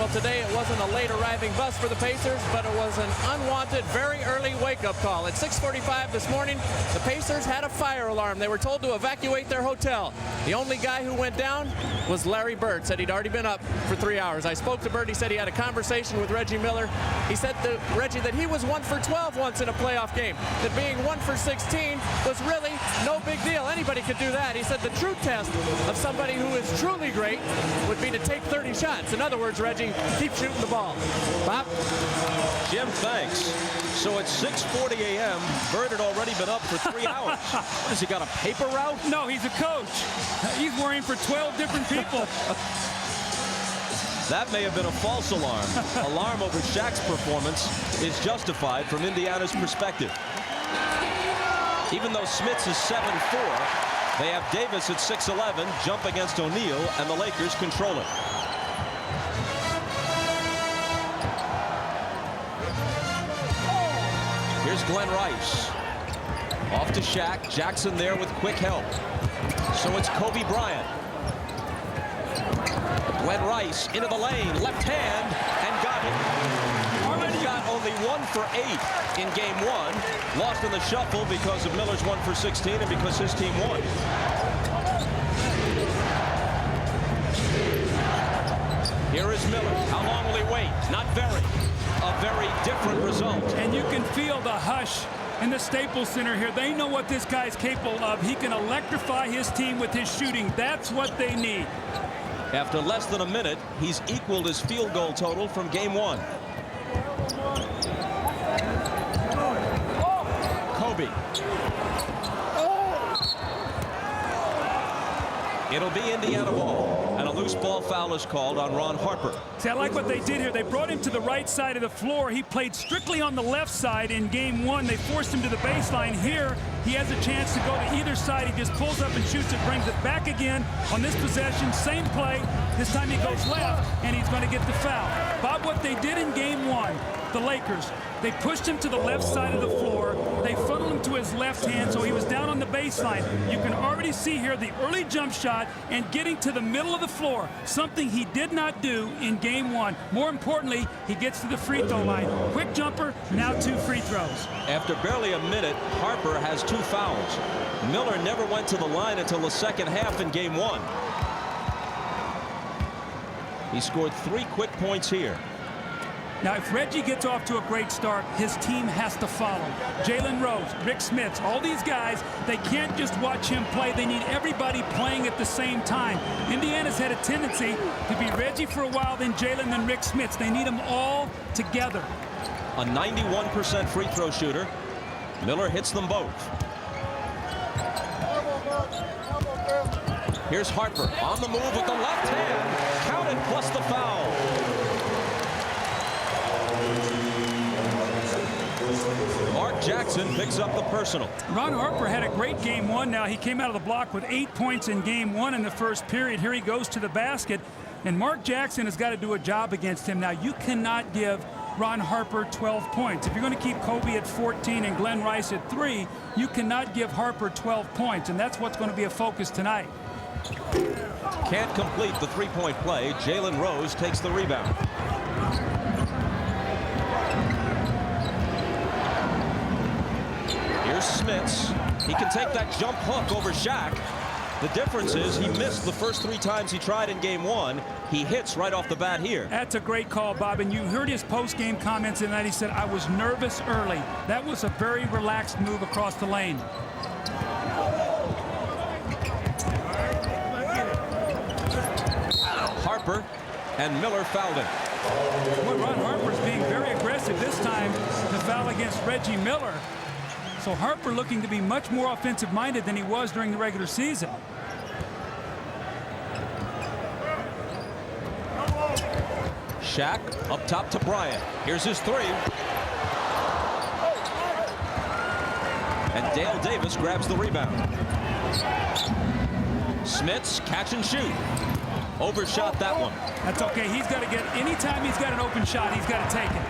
Well, today it wasn't a late arriving bus for the Pacers, but it was an unwanted, very early wake-up call. At 6:45 this morning, the Pacers had a fire alarm. They were told to evacuate their hotel. The only guy who went down was Larry Bird. Said he'd already been up for 3 hours. I spoke to Bird. He said he had a conversation with Reggie Miller. He said to Reggie that he was 1 for 12 once in a playoff game. That being 1 for 16 was really no big deal. Anybody could do that. He said the true test of somebody who is truly great would be to take 30 shots. In other words, Reggie, keep shooting the ball. Bob? Jim, thanks. So at 6:40 a.m., Bird had already been up for 3 hours. Has he got a paper route? No, he's a coach. He's worrying for 12 different people. That may have been a false alarm. Alarm over Shaq's performance is justified from Indiana's perspective. Even though Smits is 7-4, they have Davis at 6'11", jump against O'Neal, and the Lakers control it. Here's Glenn Rice. Off to Shaq. Jackson there with quick help. So it's Kobe Bryant. Glenn Rice into the lane, left hand, and got it. Harden got only 1 for 8 in game 1. Lost in the shuffle because of Miller's 1 for 16 and because his team won. Here is Miller. How long will he wait? Not very. A very different result. And you can feel the hush in the Staples Center here. They know what this guy's capable of. He can electrify his team with his shooting. That's what they need. After less than a minute, he's equaled his field goal total from game 1. Kobe. It'll be Indiana ball, and a loose ball foul is called on Ron Harper. See, I like what they did here. They brought him to the right side of the floor. He played strictly on the left side in game 1. They forced him to the baseline. Here, he has a chance to go to either side. He just pulls up and shoots it, brings it back again on this possession. Same play. This time he goes left, and he's going to get the foul. Bob, what they did in game 1, the Lakers, they pushed him to the left side of the floor. They funneled him to his left hand, so he was down on the baseline. You can already see here the early jump shot and getting to the middle of the floor, something he did not do in game 1. More importantly, he gets to the free throw line. Quick jumper, now 2 free throws. After barely a minute, Harper has 2 fouls. Miller never went to the line until the second half in game 1. He scored 3 quick points here. Now, if Reggie gets off to a great start, his team has to follow. Jalen Rose, Rick Smits, all these guys, they can't just watch him play. They need everybody playing at the same time. Indiana's had a tendency to be Reggie for a while, then Jalen, then Rick Smits. They need them all together. A 91% free throw shooter. Miller hits them both. Here's Harper on the move with the left hand. Counted plus the foul. Mark Jackson picks up the personal. Ron Harper had a great game 1. Now he came out of the block with 8 points in game 1 in the first period. Here he goes to the basket, and Mark Jackson has got to do a job against him. Now you cannot give Ron Harper 12 points. If you're going to keep Kobe at 14 and Glenn Rice at 3, you cannot give Harper 12 points, and that's what's going to be a focus tonight. Can't complete the 3-point play. Jalen Rose takes the rebound. Here's Smits. He can take that jump hook over Shaq. The difference is he missed the first 3 times he tried in game 1. He hits right off the bat here. That's a great call, Bob. And you heard his post-game comments in that. He said, I was nervous early. That was a very relaxed move across the lane. Harper and Miller fouled him. Well, Ron Harper's being very aggressive this time to foul against Reggie Miller. So Harper looking to be much more offensive-minded than he was during the regular season. Shaq up top to Bryant. Here's his 3. And Dale Davis grabs the rebound. Smits catch and shoot. Overshot that one. That's okay. He's got to get, anytime he's got an open shot, he's got to take it.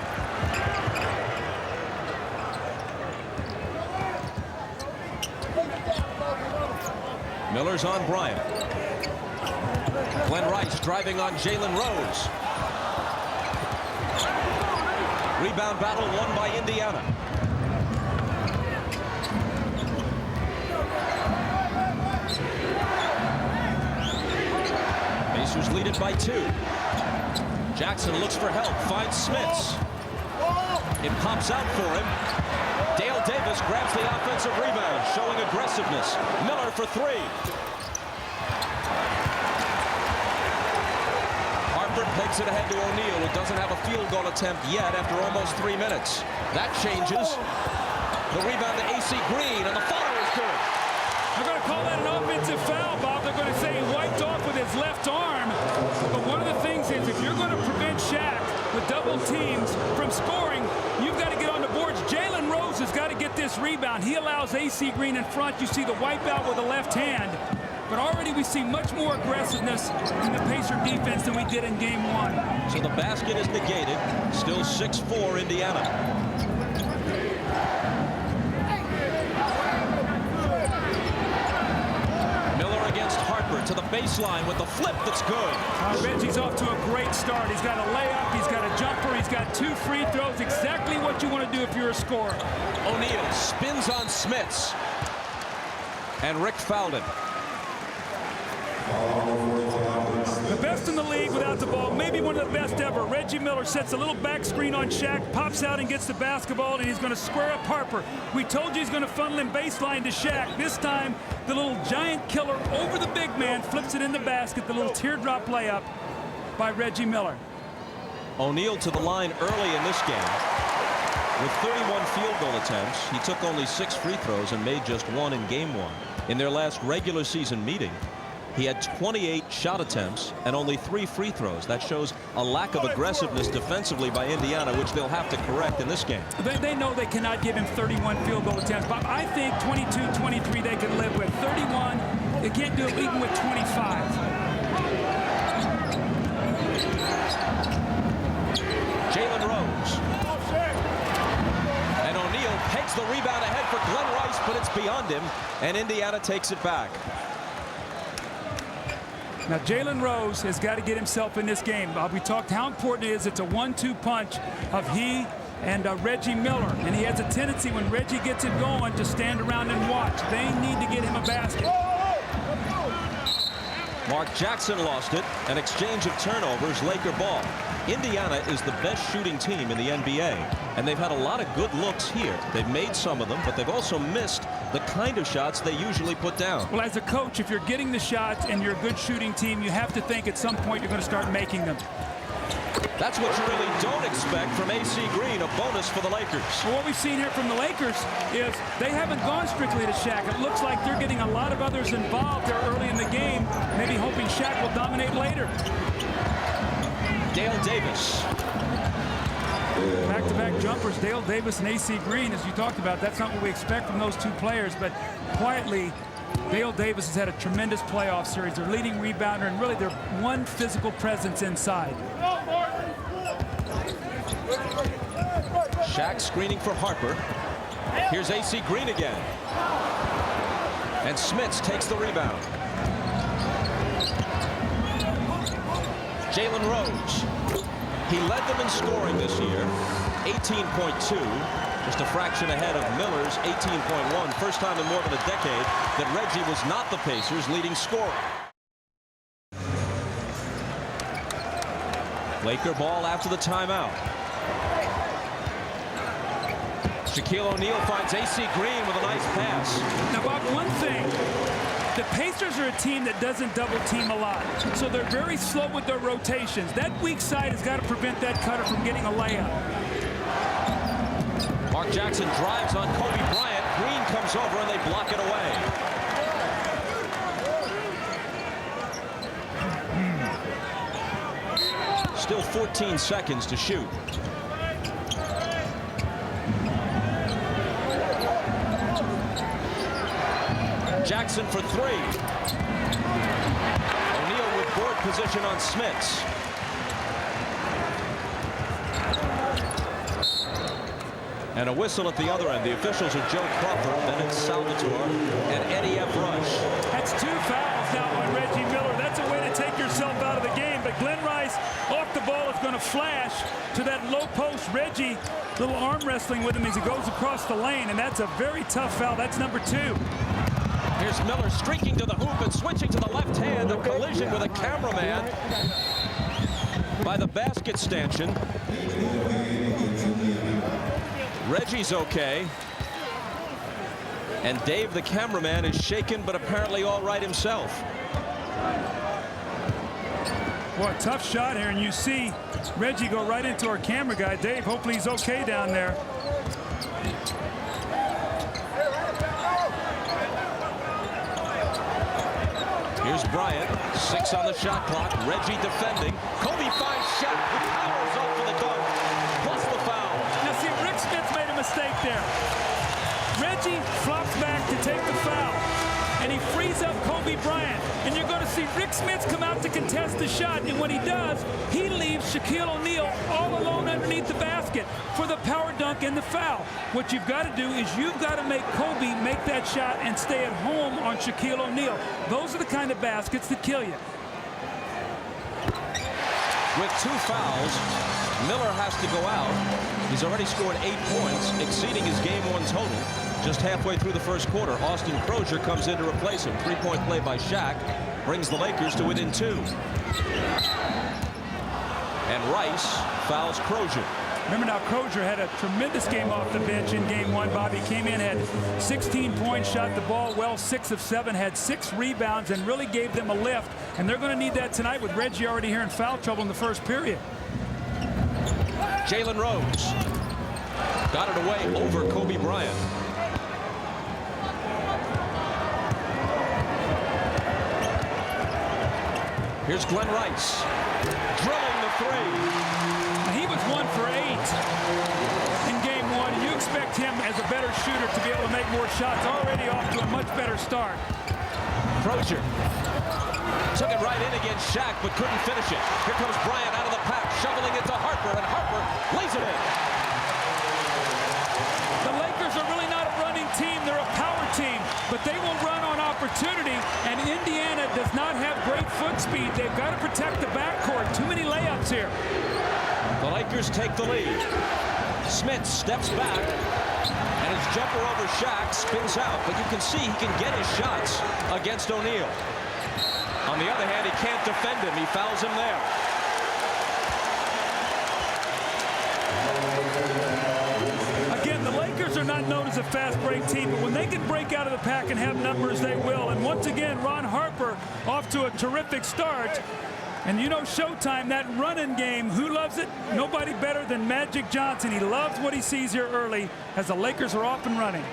Miller's on Bryant. Glenn Rice driving on Jalen Rose. rebound battle won by Indiana. Pacers lead it by 2. Jackson looks for help, finds Smits. It pops out for him. Dale Davis grabs the offensive rebound, showing aggressiveness. Miller for 3. Harper pegs it ahead to O'Neal, who doesn't have a field goal attempt yet after almost 3 minutes. That changes. The rebound to A.C. Green, and the follow is good. They're going to call that an offensive foul, Bob. They're going to say he wiped off with his left arm. But one of the things is if you're going to prevent Shaq with double teams from scoring, you've got to get on the boards. Jalen Rose has got to get this rebound. He allows A.C. Green in front. You see the wipeout with the left hand. But already we see much more aggressiveness in the Pacer defense than we did in game 1. So the basket is negated. Still 6-4 Indiana. To the baseline with the flip that's good. Reggie's off to a great start. He's got a layup, he's got a jumper, he's got 2 free throws. Exactly what you want to do if you're a scorer. O'Neal spins on Smits. And Rick fouled him. The best in the league without the ball, maybe one of the best ever. Reggie Miller sets a little back screen on Shaq, pops out and gets the basketball, and he's going to square up Harper. We told you he's going to funnel him baseline to Shaq. This time, the little giant killer over the big man flips it in the basket, the little teardrop layup by Reggie Miller. O'Neal to the line early in this game. With 31 field goal attempts, he took only 6 free throws and made just 1 in game 1. In their last regular season meeting, he had 28 shot attempts and only 3 free throws. That shows a lack of aggressiveness defensively by Indiana, which they'll have to correct in this game. They know they cannot give him 31 field goal attempts, but I think 22, 23 they can live with. 31, they can't do it even with 25. Jalen Rose. And O'Neal pegs the rebound ahead for Glenn Rice, but it's beyond him, and Indiana takes it back. Now, Jalen Rose has got to get himself in this game. We talked how important it is. It's a 1-2 punch of he and Reggie Miller. And he has a tendency when Reggie gets it going to stand around and watch. They need to get him a basket. Mark Jackson lost it. An exchange of turnovers, Laker ball. Indiana is the best shooting team in the NBA, and they've had a lot of good looks here. They've made some of them, but they've also missed the kind of shots they usually put down. Well, as a coach, if you're getting the shots and you're a good shooting team, you have to think at some point you're going to start making them. That's what you really don't expect from A.C. Green, a bonus for the Lakers. Well, what we've seen here from the Lakers is they haven't gone strictly to Shaq. It looks like they're getting a lot of others involved there early in the game, maybe hoping Shaq will dominate later. Dale Davis. Back-to-back jumpers, Dale Davis and A.C. Green, as you talked about. That's not what we expect from those 2 players, but quietly, Dale Davis has had a tremendous playoff series. Their leading rebounder and really their one physical presence inside. Shaq screening for Harper. Here's A.C. Green again. And Smits takes the rebound. Jalen Rose. He led them in scoring this year. 18.2. Just a fraction ahead of Miller's 18.1. First time in more than a decade that Reggie was not the Pacers' leading scorer. Laker ball after the timeout. Shaquille O'Neal finds A.C. Green with a nice pass. Now, Bob, one thing, the Pacers are a team that doesn't double team a lot, so they're very slow with their rotations. That weak side has got to prevent that cutter from getting a layup. Mark Jackson drives on Kobe Bryant. Green comes over and they block it away. Still 14 seconds to shoot. Jackson for 3. O'Neal with board position on Smits. And a whistle at the other end. The officials are Joe Crawford, then it's Salvatore, and Eddie F. Rush. That's 2 fouls now on Reggie Miller. That's a way to take yourself out of the game, but but Glenn Rice off the ball is going to flash to that low post. Reggie, little arm wrestling with him as he goes across the lane, and that's a very tough foul. That's number 2. Here's Miller streaking to the hoop and switching to the left hand. A collision with a cameraman by the basket stanchion. Reggie's okay. And Dave, the cameraman, is shaken, but apparently all right himself. Well, a tough shot here, and you see Reggie go right into our camera guy. Dave, hopefully he's okay down there. Here's Bryant, 6 on the shot clock. Reggie defending. Kobe finds Shaq, who powers up for the dunk, plus the foul. Now see, Rick Smith made a mistake there. Reggie flops back to take the foul, and he frees up Kobe Bryant. And you're going to see Rick Smith come out to contest the shot, and when he does, he leaves Shaquille O'Neal all alone underneath the basket for the power dunk and the foul. What you've got to do is you've got to make Kobe make that shot and stay at home on Shaquille O'Neal. Those are the kind of baskets that kill you. With 2 fouls, Miller has to go out. He's already scored 8 points, exceeding his game 1 total. Just halfway through the first quarter, Austin Crozier comes in to replace him. 3-point play by Shaq brings the Lakers to within 2. And Rice fouls Crozier. Remember now, Crozier had a tremendous game off the bench in game 1. Bobby came in, had 16 points, shot the ball well, 6 of 7, had 6 rebounds, and really gave them a lift. And they're going to need that tonight with Reggie already here in foul trouble in the first period. Jalen Rose got it away over Kobe Bryant. Here's Glenn Rice drilling the 3. He was 1 for 8 in game 1. You expect him as a better shooter to be able to make more shots. Already off to a much better start. Crozier took it right in against Shaq, but couldn't finish it. Here comes Bryant out of the pack, shoveling it to Harper, and Harper lays it in. The Lakers are really not a running team. They're a power team, but they will run on opportunity, and Indiana does not have great foot speed. They've got to protect the backcourt. Too many layups here. The Lakers take the lead. Smith steps back, and his jumper over Shaq spins out, but you can see he can get his shots against O'Neal. On the other hand, he can't defend him. He fouls him there. Again, the Lakers are not known as a fast break team, but when they can break out of the pack and have numbers, they will. And once again, Ron Harper off to a terrific start. And you know, Showtime, that running game, who loves it? Nobody better than Magic Johnson. He loves what he sees here early as the Lakers are off and running.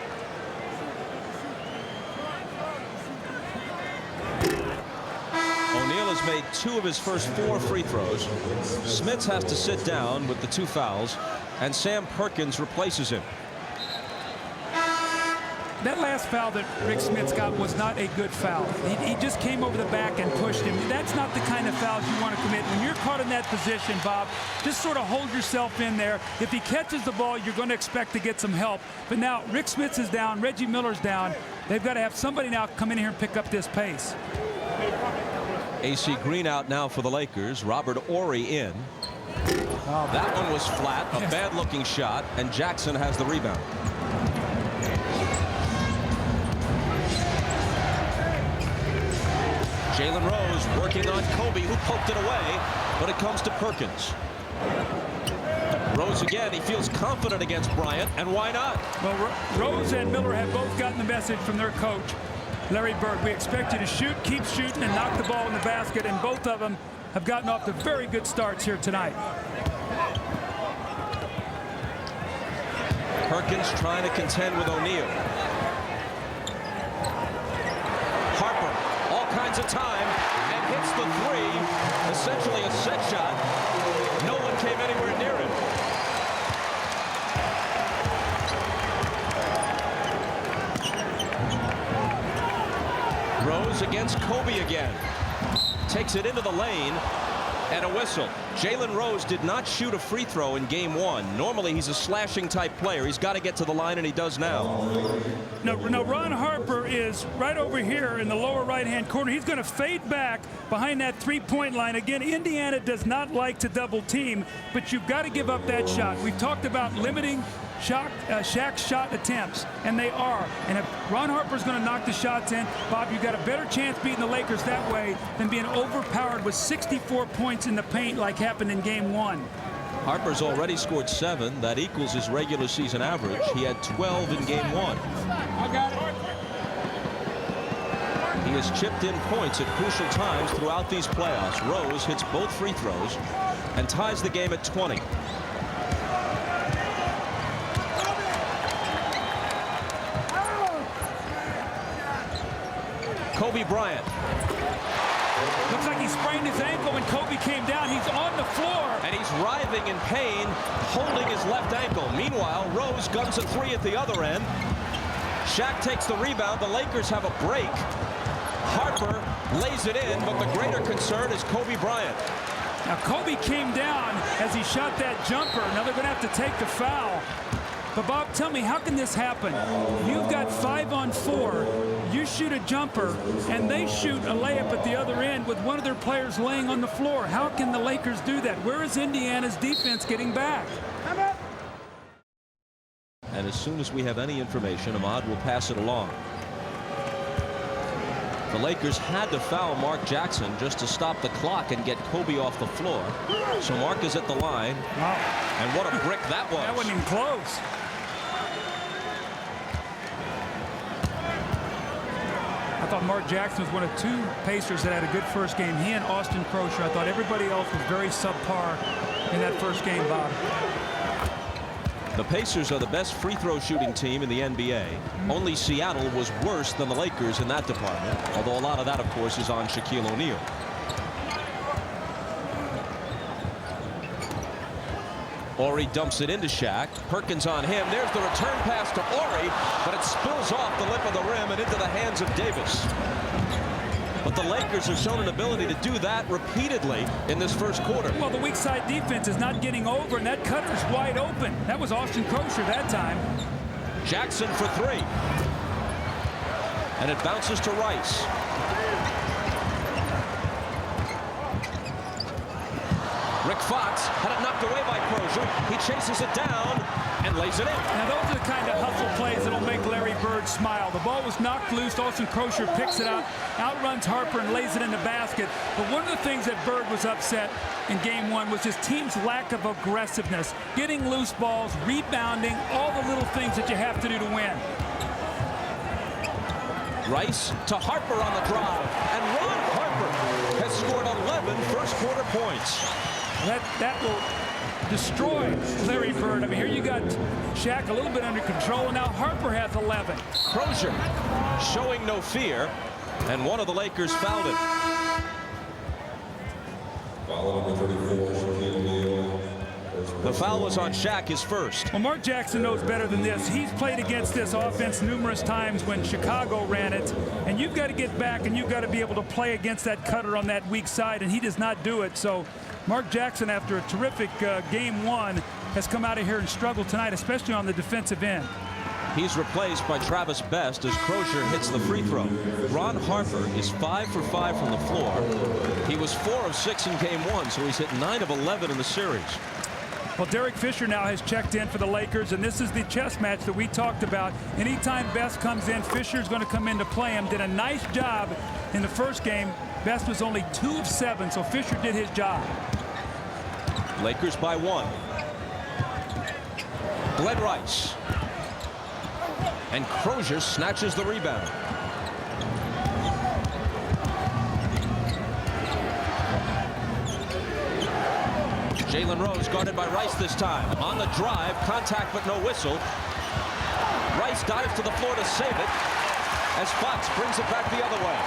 O'Neal has made 2 of his first 4 free throws. Smits has to sit down with the 2 fouls, and Sam Perkins replaces him. That last foul that Rick Smith got was not a good foul. He just came over the back and pushed him. That's not the kind of fouls you want to commit. When you're caught in that position, Bob, just sort of hold yourself in there. If he catches the ball, you're going to expect to get some help. But now Rick Smith is down, Reggie Miller's down. They've got to have somebody now come in here and pick up this pace. AC Green out now for the Lakers. Robert Horry in. That one was flat, a bad-looking shot, and Jackson has the rebound. Jalen Rose working on Kobe, who poked it away, but it comes to Perkins. Rose again, he feels confident against Bryant, and why not? Well, Rose and Miller have both gotten the message from their coach, Larry Bird. We expect you to shoot, keep shooting, and knock the ball in the basket, and both of them have gotten off to very good starts here tonight. Perkins trying to contend with O'Neal. Harper, all kinds of time, and hits the 3, essentially a set shot. No one came anywhere near it. Rose against Kobe again. Takes it into the lane, and a whistle. Jalen Rose did not shoot a free throw in game 1. Normally he's a slashing type player. He's got to get to the line, and he does now. No, Ron Harper is right over here in the lower right-hand corner. He's going to fade back behind that three-point line. Again, Indiana does not like to double team, but you've got to give up that shot. We've talked about limiting Shaq's shot attempts, and they are. And if Ron Harper's going to knock the shots in, Bob, you've got a better chance beating the Lakers that way than being overpowered with 64 points in the paint like happened in game 1. Harper's already scored 7. That equals his regular season average. He had 12 in game 1. I got it. He has chipped in points at crucial times throughout these playoffs. Rose hits both free throws and ties the game at 20. Kobe Bryant. Looks like he sprained his ankle when Kobe came down. He's on the floor. And he's writhing in pain, holding his left ankle. Meanwhile, Rose guns a 3 at the other end. Shaq takes the rebound. The Lakers have a break. Harper lays it in, but the greater concern is Kobe Bryant. Now, Kobe came down as he shot that jumper. Now they're going to have to take the foul. But, Bob, tell me, how can this happen? You've got 5 on 4. You shoot a jumper, and they shoot a layup at the other end with one of their players laying on the floor. How can the Lakers do that? Where is Indiana's defense getting back? And as soon as we have any information, Ahmad will pass it along. The Lakers had to foul Mark Jackson just to stop the clock and get Kobe off the floor. So Mark is at the line. Wow. And what a brick that was. That wasn't even close. I thought Mark Jackson was one of 2 Pacers that had a good first game. He and Austin Crosher. I thought everybody else was very subpar in that first game, Bob. The Pacers are the best free throw shooting team in the NBA. Only Seattle was worse than the Lakers in that department, although a lot of that, of course, is on Shaquille O'Neal. Horry dumps it into Shaq. Perkins on him. There's the return pass to Horry, but it spills off the lip of the rim and into the hands of Davis. But the Lakers have shown an ability to do that repeatedly in this first quarter. Well, the weak side defense is not getting over, and that cutter's wide open. That was Austin Crosher that time. Jackson for 3. And it bounces to Rice. Rick Fox had it knocked away by Crosher. He chases it down and lays it in. Now, those are the kind of hustle plays that will make Larry Bird smile. The ball was knocked loose. Austin Crosher picks it up, outruns Harper, and lays it in the basket. But one of the things that Bird was upset in game 1 was his team's lack of aggressiveness, getting loose balls, rebounding, all the little things that you have to do to win. Rice to Harper on the drive, and Ron Harper has scored 11 first-quarter points. That will destroy Larry Bird. I mean, here you got Shaq a little bit under control, and now Harper has 11. Crosher showing no fear, and one of the Lakers fouled him. The foul was on Shaq, his first. Well, Mark Jackson knows better than this. He's played against this offense numerous times when Chicago ran it, and you've got to get back and you've got to be able to play against that cutter on that weak side, and he does not do it. So Mark Jackson, after a terrific game 1, has come out of here and struggled tonight, especially on the defensive end. He's replaced by Travis Best as Crosher hits the free throw. Ron Harper is 5 for 5 from the floor. He was 4 of 6 in game 1, so he's hit 9 of 11 in the series. Well, Derek Fisher now has checked in for the Lakers, and this is the chess match that we talked about. Anytime Best comes in, Fisher's going to come in to play him. Did a nice job in the first game. Best was only 2 of 7, so Fisher did his job. Lakers by 1. Glenn Rice. And Crosher snatches the rebound. Jalen Rose guarded by Rice this time. On the drive, contact but no whistle. Rice dives to the floor to save it as Fox brings it back the other way.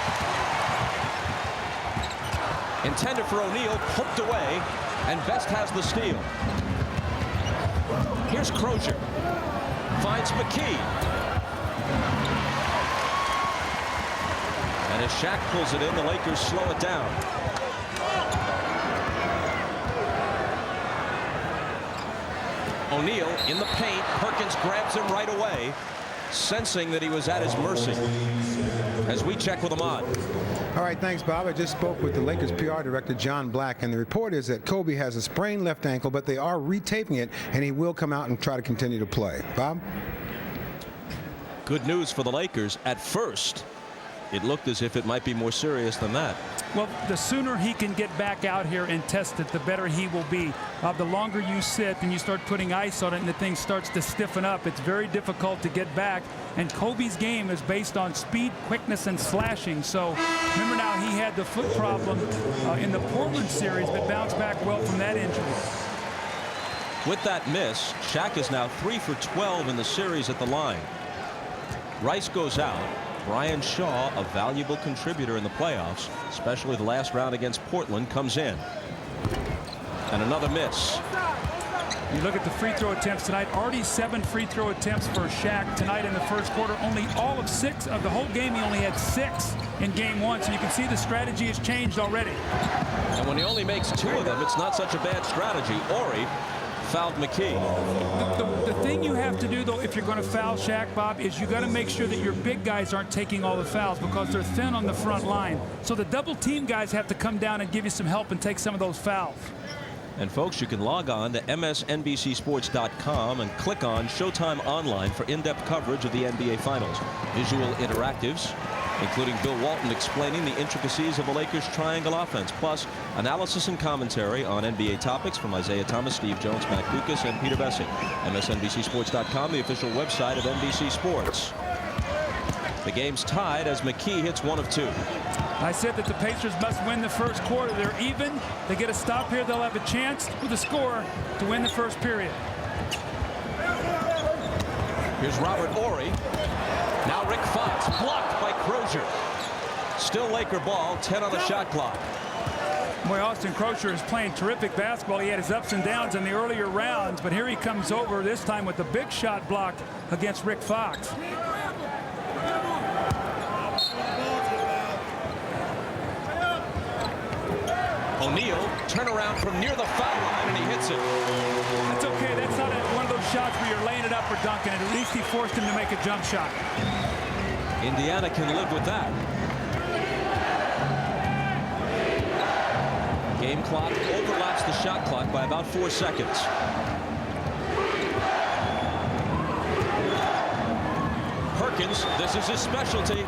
Intended for O'Neal, poked away, and Best has the steal. Here's Crosher. Finds McKee. And as Shaq pulls it in, the Lakers slow it down. O'Neal in the paint. Perkins grabs him right away, sensing that he was at his mercy. As we check with Ahmad. All right, thanks, Bob. I just spoke with the Lakers PR director, John Black, and the report is that Kobe has a sprained left ankle, but they are retaping it, and he will come out and try to continue to play. Bob? Good news for the Lakers. At first, it looked as if it might be more serious than that. Well, the sooner he can get back out here and test it, the better he will be. The longer you sit and you start putting ice on it and the thing starts to stiffen up, it's very difficult to get back. And Kobe's game is based on speed, quickness, and slashing. So remember now, he had the foot problem in the Portland series, but bounced back well from that injury. With that miss, Shaq is now 3 for 12 in the series at the line. Rice goes out. Brian Shaw, a valuable contributor in the playoffs, especially the last round against Portland, comes in. And another miss. You look at the free throw attempts tonight. Already 7 free throw attempts for Shaq tonight in the first quarter. Only all of 6 of the whole game. He only had 6 in game 1. So you can see the strategy has changed already. And when he only makes 2 of them, it's not such a bad strategy. Ori fouled McKee. The thing you have to do, though, if you're going to foul Shaq, Bob, is you got to make sure that your big guys aren't taking all the fouls because they're thin on the front line. So the double team guys have to come down and give you some help and take some of those fouls. And folks, you can log on to msnbcsports.com and click on Showtime Online for in-depth coverage of the NBA Finals. Visual interactives, including Bill Walton explaining the intricacies of the Lakers' triangle offense, plus analysis and commentary on NBA topics from Isaiah Thomas, Steve Jones, Matt Dukas, and Peter Bessing. msnbcsports.com, the official website of NBC Sports. The game's tied as McKee hits 1 of 2. I said that the Pacers must win the first quarter. They're even. They get a stop here. They'll have a chance with a score to win the first period. Here's Robert Horry. Now Rick Fox blocked by Crozier. Still Laker ball, 10 on the shot clock. Boy, Austin Crozier is playing terrific basketball. He had his ups and downs in the earlier rounds, but here he comes over this time with a big shot blocked against Rick Fox. O'Neal, turnaround from near the foul line, and he hits it. That's okay. That's not one of those shots where you're laying it up or dunking it. At least he forced him to make a jump shot. Indiana can live with that. Game clock overlaps the shot clock by about 4 seconds. Perkins, this is his specialty.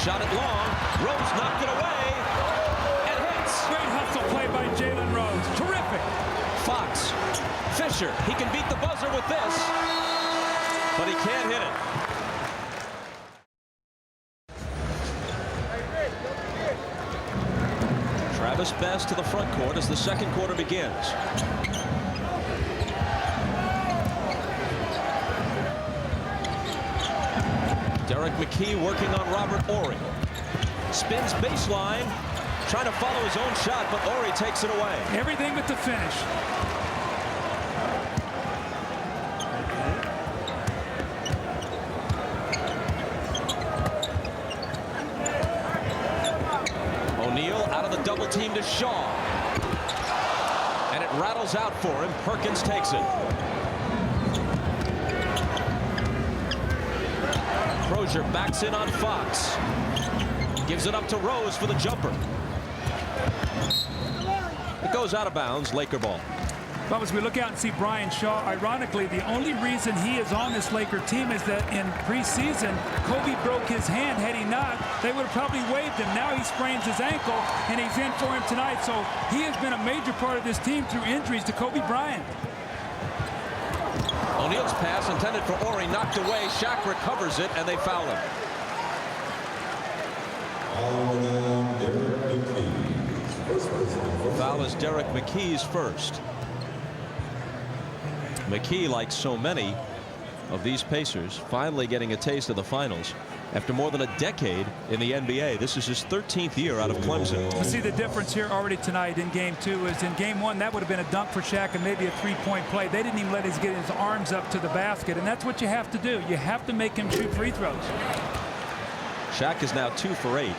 Shot it long. Rose knocked it away. Great hustle play by Jalen Rose. Terrific. Fox. Fisher. He can beat the buzzer with this, but he can't hit it. Travis Best to the front court as the second quarter begins. Derek McKee working on Robert Horry. Spins baseline. Trying to follow his own shot, but Horry takes it away. Everything but the finish. O'Neal out of the double team to Shaw. And it rattles out for him. Perkins takes it. Crozier backs in on Fox. Gives it up to Rose for the jumper. It goes out of bounds. Laker ball. But as we look out and see Brian Shaw, ironically, the only reason he is on this Laker team is that in preseason, Kobe broke his hand. Had he not, they would have probably waived him. Now he sprains his ankle, and he's in for him tonight. So he has been a major part of this team through injuries to Kobe Bryant. O'Neal's pass intended for Horry knocked away. Shaq recovers it, and they foul him. Foul is Derek McKee's first. McKee, like so many of these Pacers, finally getting a taste of the finals after more than a decade in the NBA. This is his 13th year out of Clemson. You see the difference here already tonight in game 2 is in game 1 that would have been a dunk for Shaq and maybe a 3-point play. They didn't even let him get his arms up to the basket, and that's what you have to do. You have to make him shoot free throws. Shaq is now 2 for 8.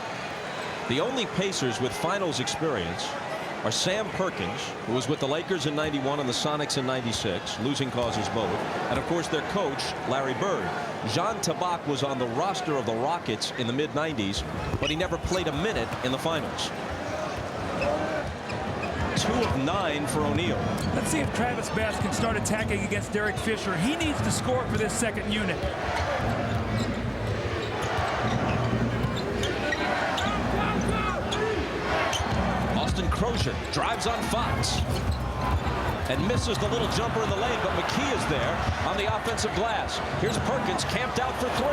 The only Pacers with finals experience are Sam Perkins, who was with the Lakers in '91 and the Sonics in '96, losing causes both, and of course their coach Larry Bird. Jean Tabak was on the roster of the Rockets in the mid-90s, but he never played a minute in the finals. 2 of 9 for O'Neal. Let's see if Travis Bass can start attacking against Derek Fisher. He needs to score for this second unit. Crozier drives on Fox and misses the little jumper in the lane, but McKee is there on the offensive glass. Here's Perkins camped out for 3.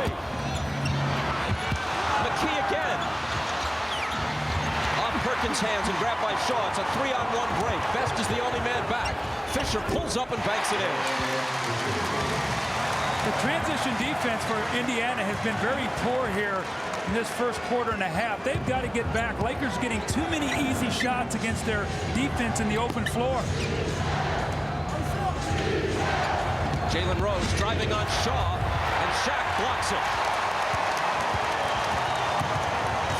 McKee again. Off Perkins' hands and grabbed by Shaw. It's a 3-on-1 break. Best is the only man back. Fisher pulls up and banks it in. The transition defense for Indiana has been very poor here in this first quarter and a half. They've got to get back. Lakers getting too many easy shots against their defense in the open floor. Jalen Rose driving on Shaw, and Shaq blocks it.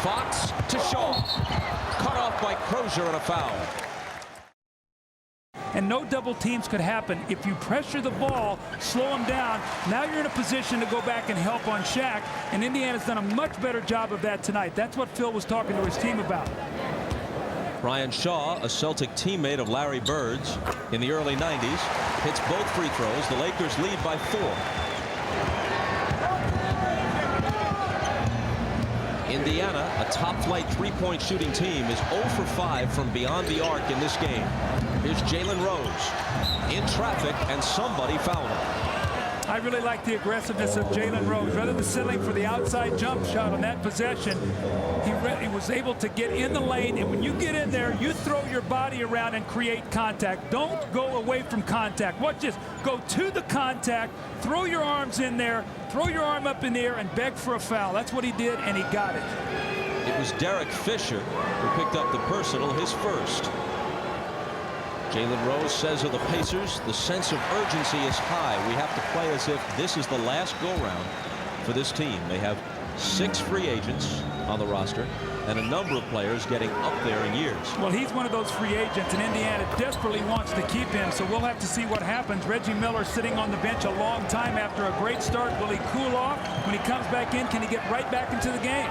Fox to Shaw. Cut off by Crozier and a foul. And no double teams could happen. If you pressure the ball, slow them down, now you're in a position to go back and help on Shaq. And Indiana's done a much better job of that tonight. That's what Phil was talking to his team about. Brian Shaw, a Celtic teammate of Larry Bird's in the early 90s, hits both free throws. The Lakers lead by 4. Indiana, a top-flight three-point shooting team, is 0 for 5 from beyond the arc in this game. Here's Jalen Rose in traffic, and somebody fouled him. I really like the aggressiveness of Jalen Rose. Rather than settling for the outside jump shot on that possession, he was able to get in the lane, and when you get in there, you throw your body around and create contact. Don't go away from contact. Just go to the contact, throw your arms in there, throw your arm up in the air, and beg for a foul. That's what he did, and he got it. It was Derek Fisher who picked up the personal, his first. Jalen Rose says of the Pacers, the sense of urgency is high. We have to play as if this is the last go-round for this team. They have 6 free agents on the roster and a number of players getting up there in years. Well, he's one of those free agents, and Indiana desperately wants to keep him, so we'll have to see what happens. Reggie Miller sitting on the bench a long time after a great start. Will he cool off? When he comes back in, can he get right back into the game?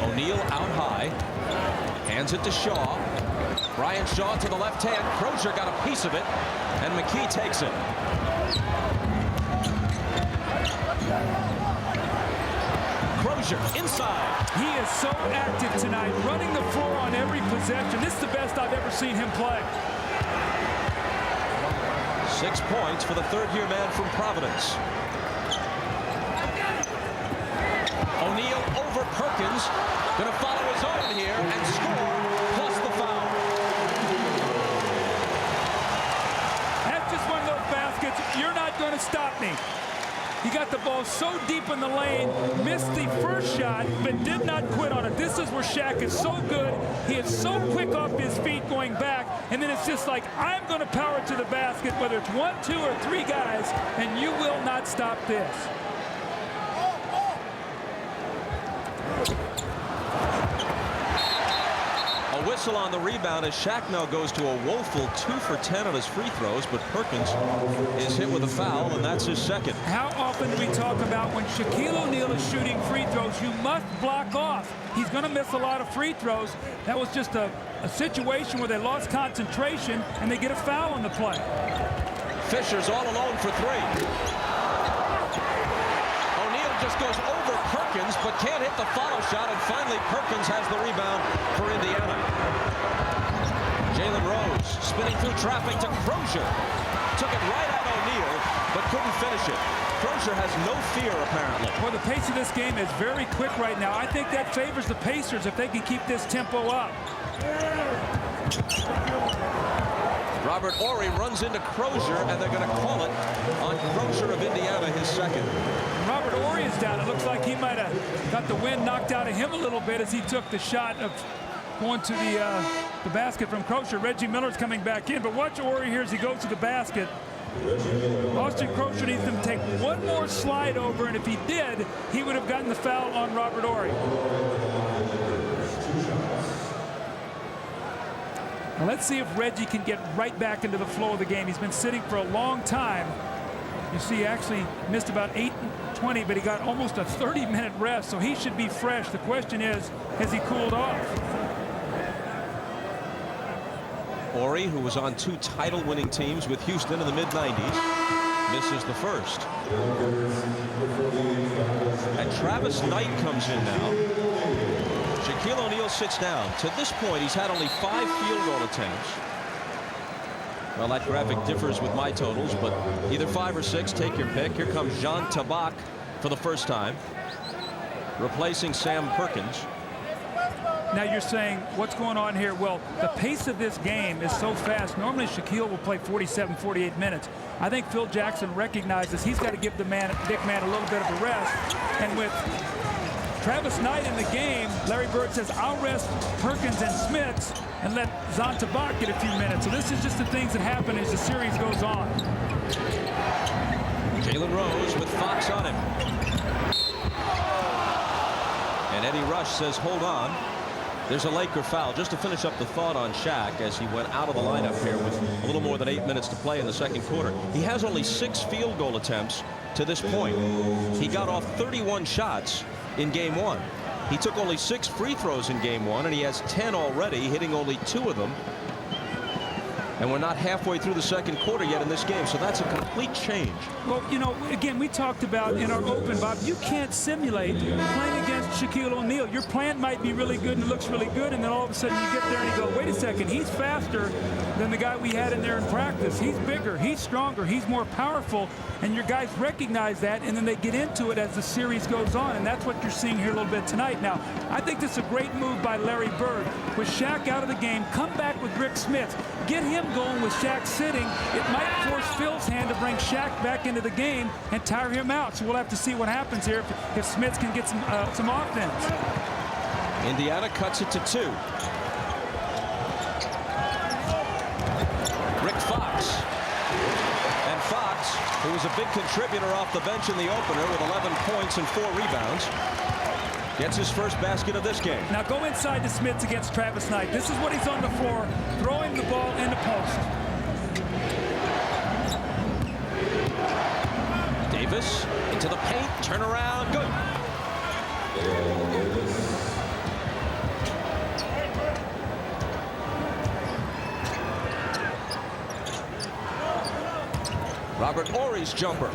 O'Neal out high, hands it to Shaw. Bryant Shaw to the left hand. Crozier got a piece of it, and McKee takes it. Crozier inside. He is so active tonight, running the floor on every possession. This is the best I've ever seen him play. 6 points for the third-year man from Providence. O'Neal over Perkins. Going to follow his own here and score, plus the foul. That's just one of those baskets. You're not going to stop me. He got the ball so deep in the lane, missed the first shot, but did not quit on it. This is where Shaq is so good. He is so quick off his feet going back, and then it's just like, I'm going to power to the basket, whether it's 1, 2, or 3 guys, and you will not stop this. A whistle on the rebound as Shaq now goes to a woeful 2 for 10 on his free throws, but Perkins is hit with a foul, and that's his second. How often do we talk about when Shaquille O'Neal is shooting free throws, you must block off. He's going to miss a lot of free throws. That was just a situation where they lost concentration, and they get a foul on the play. Fisher's all alone for 3. O'Neal just goes over Perkins, but can't hit the follow shot, and finally Perkins has the rebound for Indiana. Jalen Rose spinning through traffic to Crozier. Took it right at O'Neal, but couldn't finish it. Crozier has no fear, apparently. Well, the pace of this game is very quick right now. I think that favors the Pacers if they can keep this tempo up. Robert Horry runs into Crozier, and they're going to call it on Crozier of Indiana, his second. Robert Horry is down. It looks like he might have got the wind knocked out of him a little bit as he took the shot of going to the basket from Crozier. Reggie Miller's coming back in, but watch Horry here as he goes to the basket. Austin Crochet needs him to take one more slide over, and if he did, he would have gotten the foul on Robert Horry. Now let's see if Reggie can get right back into the flow of the game. He's been sitting for a long time. You see, he actually missed about 8:20, but he got almost a 30-minute rest, so he should be fresh. The question is, has he cooled off? Horry, who was on 2 title-winning teams with Houston in the mid-90s, misses the first. And Travis Knight comes in now. Shaquille O'Neal sits down. To this point, he's had only 5 field goal attempts. Well, that graphic differs with my totals, but either 5 or 6, take your pick. Here comes Jean Tabak for the first time, replacing Sam Perkins. Now you're saying, what's going on here? Well, the pace of this game is so fast. Normally Shaquille will play 47, 48 minutes. I think Phil Jackson recognizes he's got to give the big man a little bit of a rest. And with Travis Knight in the game, Larry Bird says, I'll rest Perkins and Smits and let Jean Tabak get a few minutes. So this is just the things that happen as the series goes on. Jalen Rose with Fox on him. And Eddie Rush says, hold on. There's a Laker foul. Just to finish up the thought on Shaq as he went out of the lineup here with a little more than 8 minutes to play in the second quarter. He has only 6 field goal attempts to this point. He got off 31 shots in game 1. He took only 6 free throws in game 1, and he has 10 already, hitting only 2 of them. And we're not halfway through the second quarter yet in this game, so that's a complete change. Well, you know, again, we talked about in our open, Bob, you can't simulate playing against Shaquille O'Neal. Your plan might be really good and looks really good, and then all of a sudden you get there and you go, wait a second, he's faster than the guy we had in there in practice. He's bigger, he's stronger, he's more powerful, and your guys recognize that, and then they get into it as the series goes on, and that's what you're seeing here a little bit tonight. Now, I think this is a great move by Larry Bird. With Shaq out of the game, come back with Rick Smits. Get him going with Shaq sitting. It might force Phil's hand to bring Shaq back into the game and tire him out. So we'll have to see what happens here if Smits can get some offense. Indiana cuts it to 2. Rick Fox. And Fox, who was a big contributor off the bench in the opener with 11 points and 4 rebounds, gets his first basket of this game. Now go inside to Smits against Travis Knight. This is what he's on the floor, throwing the ball in the post. Davis into the paint, turn around, go. Robert Horry's jumper.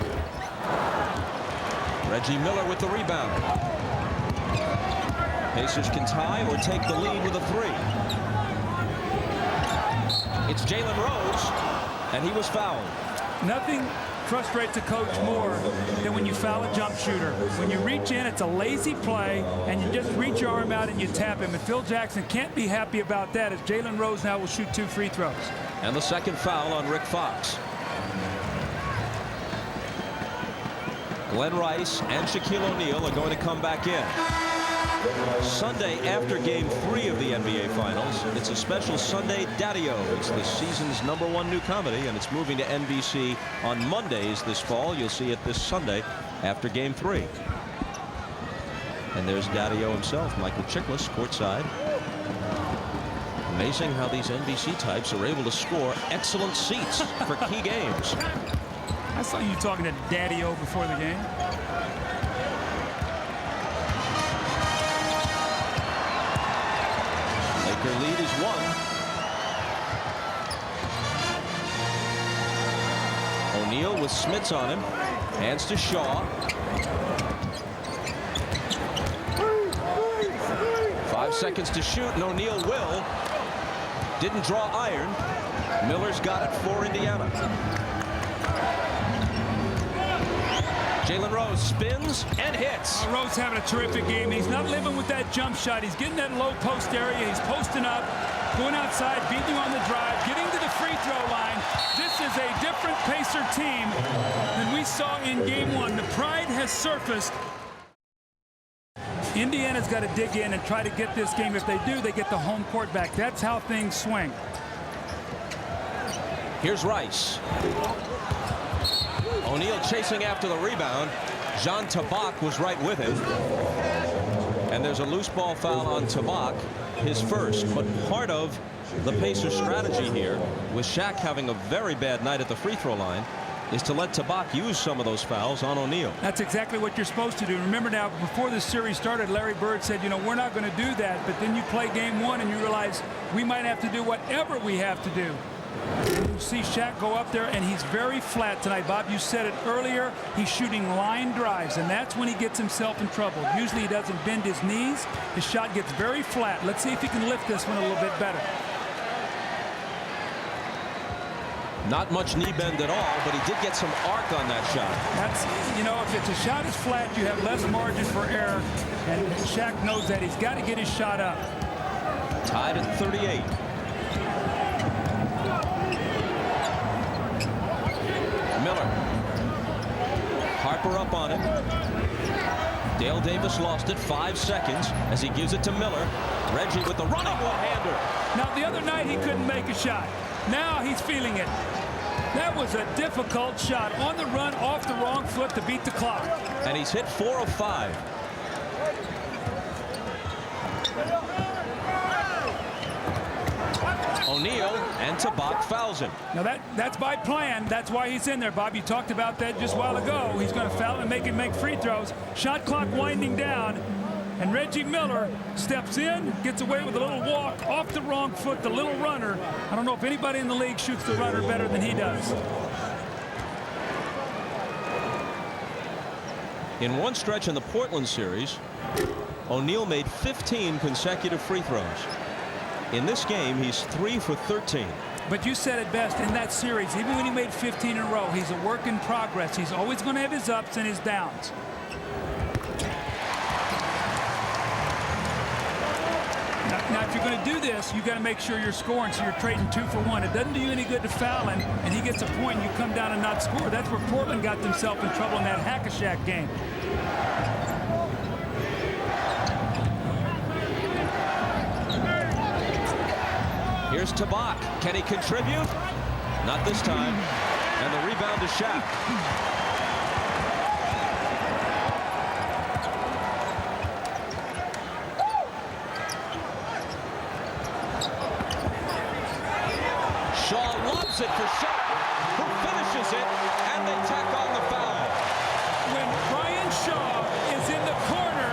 Reggie Miller with the rebound. Pacers can tie or take the lead with a 3. It's Jalen Rose, and he was fouled. Nothing frustrates a coach more than when you foul a jump shooter. When you reach in, it's a lazy play, and you just reach your arm out and you tap him. And Phil Jackson can't be happy about that, as Jalen Rose now will shoot 2 free throws. And the second foul on Rick Fox. Glenn Rice and Shaquille O'Neal are going to come back in. Sunday after game 3 of the NBA Finals, it's a special Sunday Daddy-O. It's the season's #1 new comedy, and it's moving to NBC on Mondays this fall. You'll see it this Sunday after game 3. And there's Daddy-O himself, Michael Chiklis, courtside. Amazing how these NBC types are able to score excellent seats for key games. I saw you talking to Daddy-O before the game. Laker lead is 1. O'Neal with Smits on him. Hands to Shaw. 5 seconds to shoot, and O'Neal will. Didn't draw iron. Miller's got it for Indiana. Jalen Rose spins and hits. Rose having a terrific game. He's not living with that jump shot. He's getting that low post area. He's posting up, going outside, beating you on the drive, getting to the free throw line. This is a different Pacer team than we saw in game 1. The pride has surfaced. Indiana's got to dig in and try to get this game. If they do, they get the home court back. That's how things swing. Here's Rice. O'Neal chasing after the rebound. Jean Tabak was right with him. And there's a loose ball foul on Tabak, his first. But part of the Pacers' strategy here, with Shaq having a very bad night at the free throw line, is to let Tabak use some of those fouls on O'Neal. That's exactly what you're supposed to do. Remember now, before this series started, Larry Bird said, you know, we're not going to do that. But then you play game one and you realize we might have to do whatever we have to do. You see Shaq go up there, and he's very flat tonight. Bob, you said it earlier. He's shooting line drives, and that's when he gets himself in trouble. Usually he doesn't bend his knees. His shot gets very flat. Let's see if he can lift this one a little bit better. Not much knee bend at all, but he did get some arc on that shot. That's, you know, if it's a shot is flat, you have less margin for error, and Shaq knows that. He's got to get his shot up. Tied at 38. Miller. Harper up on it. Dale Davis lost it. 5 seconds as he gives it to Miller. Reggie with the running one-hander. Now, the other night he couldn't make a shot. Now he's feeling it. That was a difficult shot on the run off the wrong foot to beat the clock. And he's hit 4 of 5. O'Neal and Tabak fouls him. Now that's by plan. That's why he's in there, Bob. You talked about that just a while ago. He's going to foul him and make him make free throws. Shot clock winding down. And Reggie Miller steps in, gets away with a little walk off the wrong foot, the little runner. I don't know if anybody in the league shoots the runner better than he does. In one stretch in the Portland series, O'Neal made 15 consecutive free throws. In this game, he's 3 for 13. But you said it best in that series. Even when he made 15 in a row, he's a work in progress. He's always going to have his ups and his downs. Now, if you're going to do this, you've got to make sure you're scoring, so you're trading 2 for 1. It doesn't do you any good to foul him, and he gets a point, and you come down and not score. That's where Portland got themselves in trouble in that Hack-a-Shaq game. Here's Tabak. Can he contribute? Not this time. And the rebound to Shaq. It for Shaq, who finishes it, and they tack on the foul. When Brian Shaw is in the corner,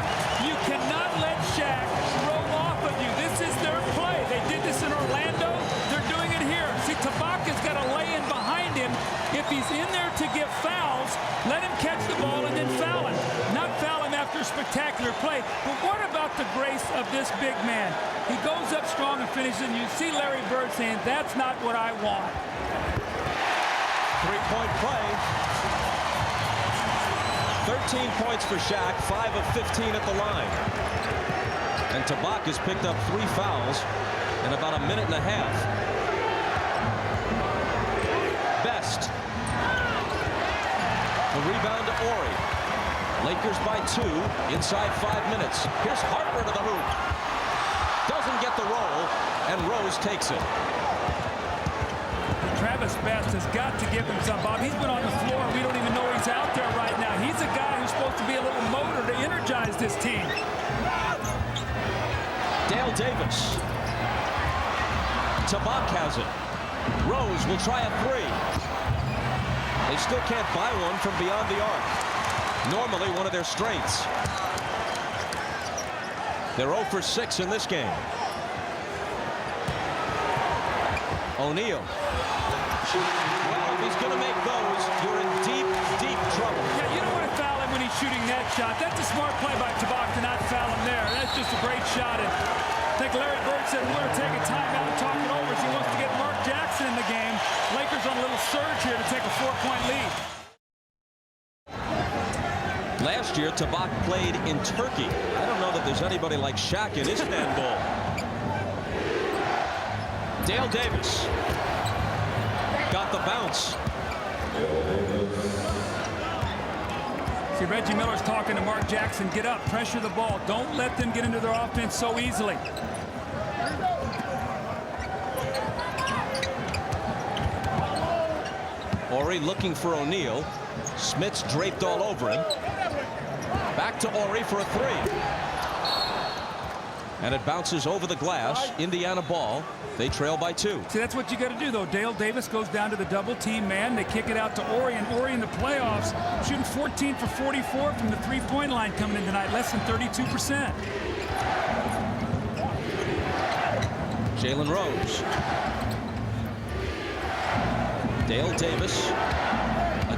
you cannot let Shaq roll off of you. This is their play. They did this in Orlando. They're doing it here. See, Tabak has got to lay in behind him. If he's in there to get fouls, let him catch the ball and then foul him. Not foul him after a spectacular play. But what about the grace of this big man? He goes up strong and finishes, and you see Larry Bird saying, that's not what I want. Three-point play. 13 points for Shaq, 5 of 15 at the line. And Tabak has picked up 3 fouls in about a minute and a half. Best. The rebound to Ori. Lakers by 2 inside 5 minutes. Here's Harper to the hoop. Doesn't get the roll, and Rose takes it. Travis Best has got to give him some, Bob. He's been on the floor. We don't even know he's out there right now. He's a guy who's supposed to be a little motor to energize this team. Dale Davis. Tabak has it. Rose will try a 3. They still can't buy one from beyond the arc. Normally one of their strengths. They're 0 for 6 in this game. O'Neal. Well, if he's going to make those, you're in deep, deep trouble. Yeah, you don't want to foul him when he's shooting that shot. That's a smart play by Tabak to not foul him there. That's just a great shot. And I think Larry Bird said we're going to take a timeout and talk it over as he wants to get Mark Jackson in the game. Lakers on a little surge here to take a 4-point lead. Last year, Tabak played in Turkey. I don't know that there's anybody like Shaq in Istanbul. Dale Davis got the bounce. See, Reggie Miller's talking to Mark Jackson. Get up, pressure the ball. Don't let them get into their offense so easily. Ori looking for O'Neal. Smith's draped all over him. Back to Horry for a three. And it bounces over the glass. Indiana ball. They trail by 2. See, that's what you got to do, though. Dale Davis goes down to the double team man. They kick it out to Horry, and Horry in the playoffs shooting 14 for 44 from the three-point line coming in tonight, less than 32%. Jalen Rose. Dale Davis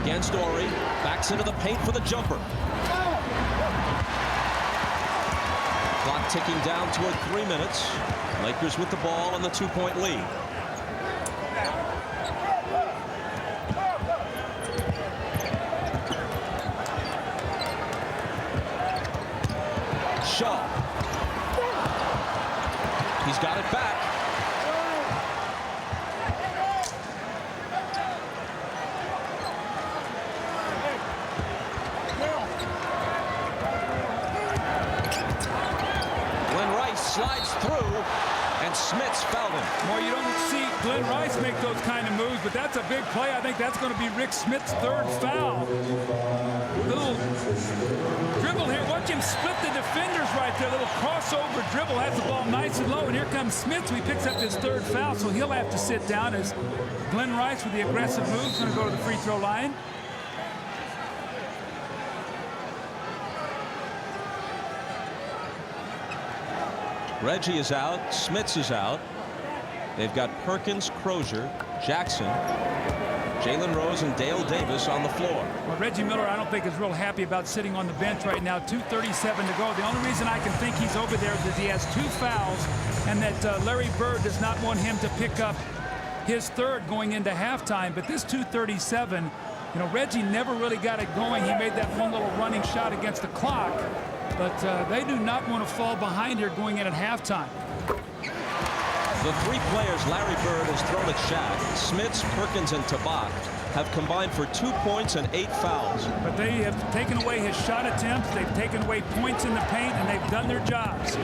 against Horry. Backs into the paint for the jumper. Clock ticking down toward 3 minutes. Lakers with the ball and the 2-point lead. Shaw. He's got it back. Slides through, and Smith's fouled him. Well, you don't see Glenn Rice make those kind of moves, but that's a big play. I think that's going to be Rick Smith's 3rd foul. Little dribble here. Watch him split the defenders right there. Little crossover dribble. Has the ball nice and low, and here comes Smith, so he picks up his 3rd foul, so he'll have to sit down as Glenn Rice with the aggressive move is going to go to the free throw line. Reggie is out. Smiths is out. They've got Perkins, Crozier, Jackson, Jalen Rose, and Dale Davis on the floor. Well, Reggie Miller, I don't think is real happy about sitting on the bench right now. 2:37 to go. The only reason I can think he's over there is that he has 2 fouls, and that Larry Bird does not want him to pick up his 3rd going into halftime. But this 2:37, you know, Reggie never really got it going. He made that one little running shot against the clock. But they do not want to fall behind here going in at halftime. The 3 players Larry Bird has thrown at Shaq, Smiths, Perkins, and Tabak, have combined for 2 points and 8 fouls. But they have taken away his shot attempts. They've taken away points in the paint, and they've done their jobs.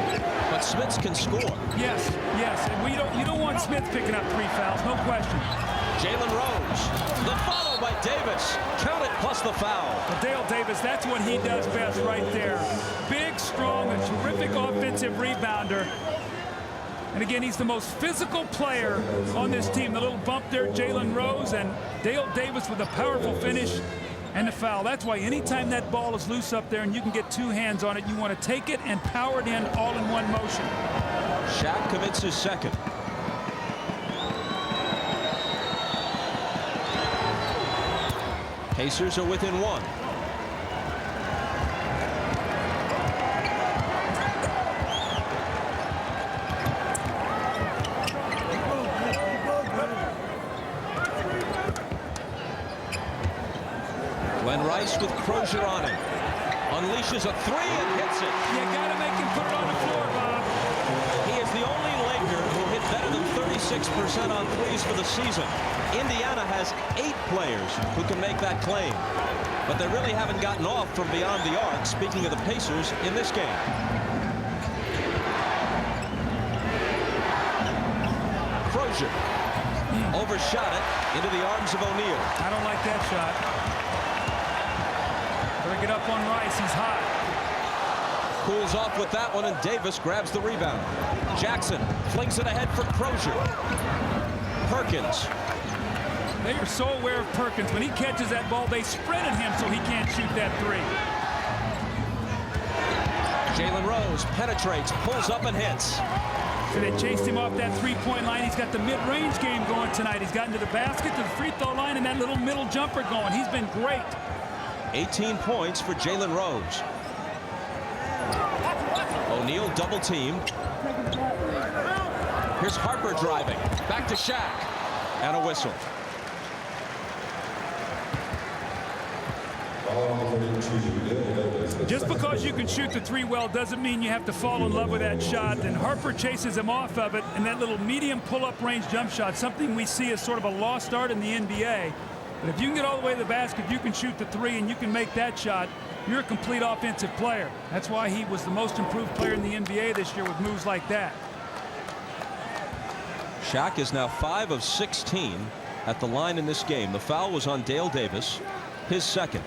But Smiths can score. Yes, yes. And you don't want Smith picking up 3 fouls, no question. Jalen Rose. The follow by Davis. Count it plus the foul. Well, Dale Davis, that's what he does best right there. Big, strong, a terrific offensive rebounder. And again, he's the most physical player on this team. The little bump there, Jalen Rose, and Dale Davis with a powerful finish and the foul. That's why anytime that ball is loose up there and you can get 2 hands on it, you want to take it and power it in all in one motion. Shaq commits his 2nd. Pacers are within 1. Glenn Rice with Crozier on him. Unleashes a 3 and hits it. You got to make him put it on the floor, Bob. He is the only Laker who hit better than 36% on threes for the season. Indiana has 8 players who can make that claim, but they really haven't gotten off from beyond the arc, speaking of the Pacers in this game. Crozier overshot it into the arms of O'Neal. I don't like that shot. Better get up on Rice. He's hot. Cools off with that one, and Davis grabs the rebound. Jackson flings it ahead for Crozier. Perkins. They are so aware of Perkins. When he catches that ball, they spread at him so he can't shoot that 3. Jalen Rose penetrates, pulls up, and hits. So they chased him off that 3-point line. He's got the mid-range game going tonight. He's gotten to the basket, to the free throw line, and that little middle jumper going. He's been great. 18 points for Jalen Rose. O'Neal double teamed. Here's Harper driving. Back to Shaq. And a whistle. Just because you can shoot the 3 well doesn't mean you have to fall in love with that shot. And Harper chases him off of it, and that little medium pull-up range jump shot, something we see as sort of a lost art in the NBA. But if you can get all the way to the basket, you can shoot the 3 and you can make that shot, you're a complete offensive player. That's why he was the most improved player in the NBA this year with moves like that. Shaq is now 5 of 16 at the line in this game. The foul was on Dale Davis. his second.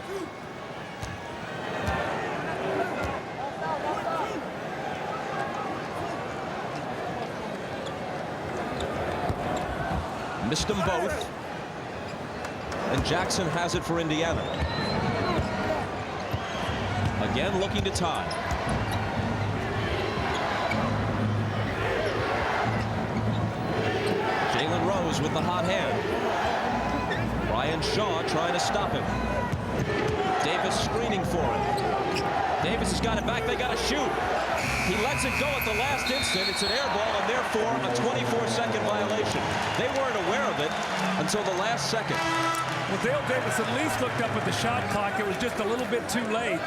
Missed them both. And Jackson has it for Indiana. Again looking to tie. Jalen Rose with the hot hand. Brian Shaw trying to stop him. Davis screening for him. Davis has got it back. They got to shoot. He lets it go at the last instant. It's an air ball and therefore a 24-second violation. They weren't aware of it until the last second. Well, Dale Davis at least looked up at the shot clock. It was just a little bit too late.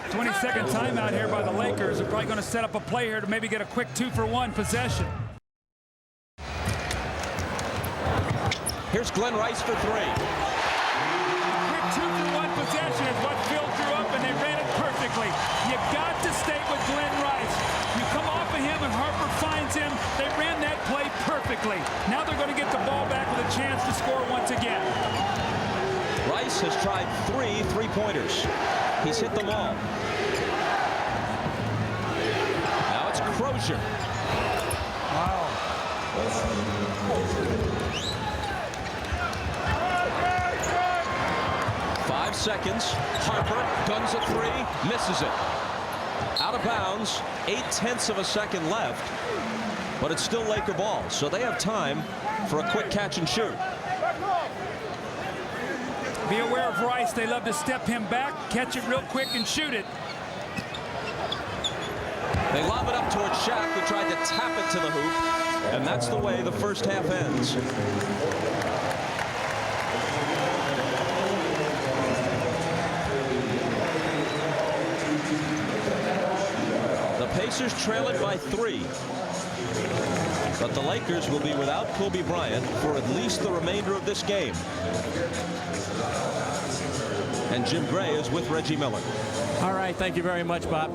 20-second timeout here by the Lakers. They're probably going to set up a play here to maybe get a quick 2-for-1 possession. Here's Glenn Rice for three. Quick 2-for-1 possession is what Phil drew up, and they ran it perfectly. You got to stay with Glenn Rice. You come off of him and Harper finds him. They ran that play perfectly. Now they're going to get the ball back with a chance to score once again. Rice has tried 3 3-pointers. He's hit them all. Now it's Crozier. Wow. 5 seconds. Harper guns a 3, misses it. Out of bounds. 0.8 of a second left. But it's still Laker ball, so they have time for a quick catch and shoot. Be aware of Rice. They love to step him back, catch it real quick, and shoot it. They lob it up towards Shaq, who tried to tap it to the hoop, and that's the way the first half ends. The Pacers trail it by 3. But the Lakers will be without Kobe Bryant for at least the remainder of this game. And Jim Gray is with Reggie Miller. All right, thank you very much, Bob.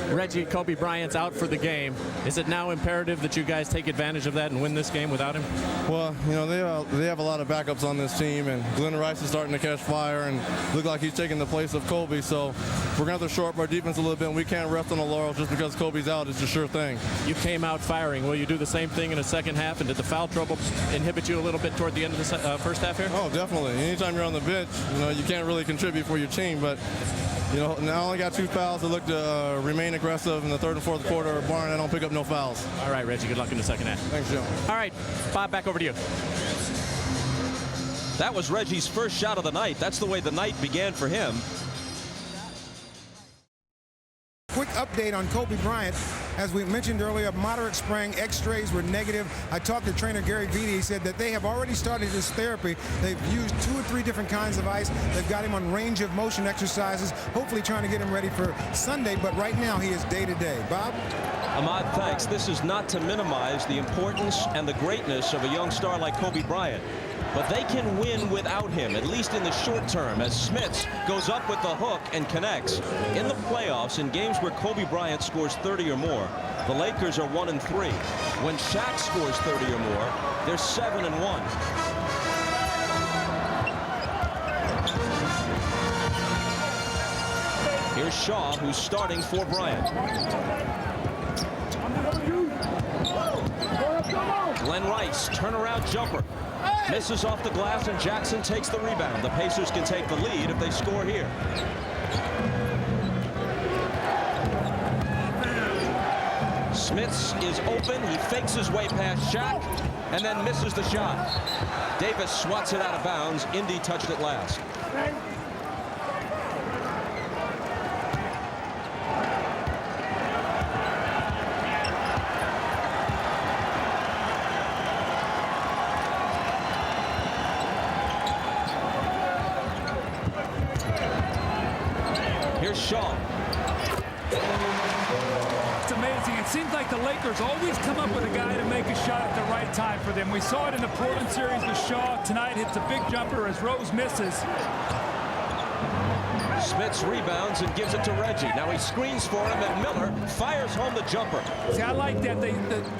Reggie, Kobe Bryant's out for the game. Is it now imperative that you guys take advantage of that and win this game without him? Well, you know, they have a lot of backups on this team, and Glenn Rice is starting to catch fire and look like he's taking the place of Kobe. So we're going to have to shore up our defense a little bit, and we can't rest on the laurels just because Kobe's out. It's a sure thing. You came out firing. Will you do the same thing in the second half? And did the foul trouble inhibit you a little bit toward the end of the first half here? Oh, definitely. Anytime you're on the bench, you know, you can't really contribute for your team, but you know, now I only got 2 fouls. I look to remain aggressive in the third and fourth quarter. Barring I don't pick up no fouls. All right, Reggie, good luck in the second half. Thanks, Joe. All right, Bob, back over to you. That was Reggie's first shot of the night. That's the way the night began for him. Quick update on Kobe Bryant. As we mentioned earlier, moderate sprain, x-rays were negative. I talked to trainer Gary Vitti. He said that they have already started his therapy. They've used 2 or 3 different kinds of ice. They've got him on range of motion exercises, hopefully trying to get him ready for Sunday, but right now he is day-to-day. Bob? Ahmad, thanks. This is not to minimize the importance and the greatness of a young star like Kobe Bryant. But they can win without him, at least in the short term, as Smits goes up with the hook and connects. In the playoffs, in games where Kobe Bryant scores 30 or more, the Lakers are 1-3. When Shaq scores 30 or more, they're 7-1. Here's Shaw, who's starting for Bryant. Glenn Rice, turnaround jumper. Misses off the glass, and Jackson takes the rebound. The Pacers can take the lead if they score here. Smits is open. He fakes his way past Shaq and then misses the shot. Davis swats it out of bounds. Indy touched it last. Here's Shaw. It's amazing. It seems like the Lakers always come up with a guy to make a shot at the right time for them. We saw it in the Portland series with Shaw. Tonight hits a big jumper as Rose misses. Smits rebounds and gives it to Reggie. Now he screens for him, and Miller fires home the jumper. See, I like that.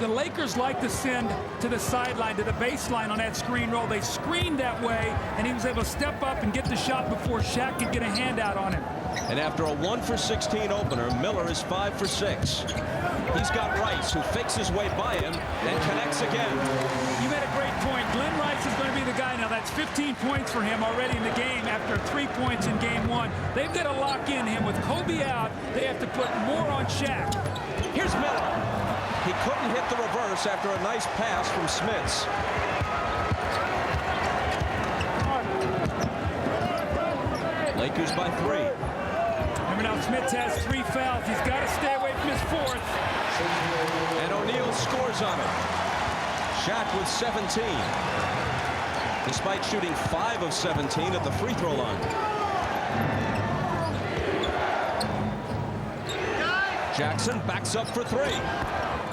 The Lakers like to send to the sideline, to the baseline on that screen roll. They screened that way, and he was able to step up and get the shot before Shaq could get a handout on him. And after a 1 for 16 opener, Miller is 5 for 6. He's got Rice, who fakes his way by him and connects again. You made a great point. Glenn Rice is going to be the guy now. That's 15 points for him already in the game after 3 points in game 1. They've got to lock in him. With Kobe out, they have to put more on Shaq. Here's Miller. He couldn't hit the reverse after a nice pass from Smits. Lakers by 3. Remember now, Smits has 3 fouls. He's got to stay away from his 4th. And O'Neal scores on it. Shaq with 17. Despite shooting 5 of 17 at the free throw line. Jackson backs up for 3.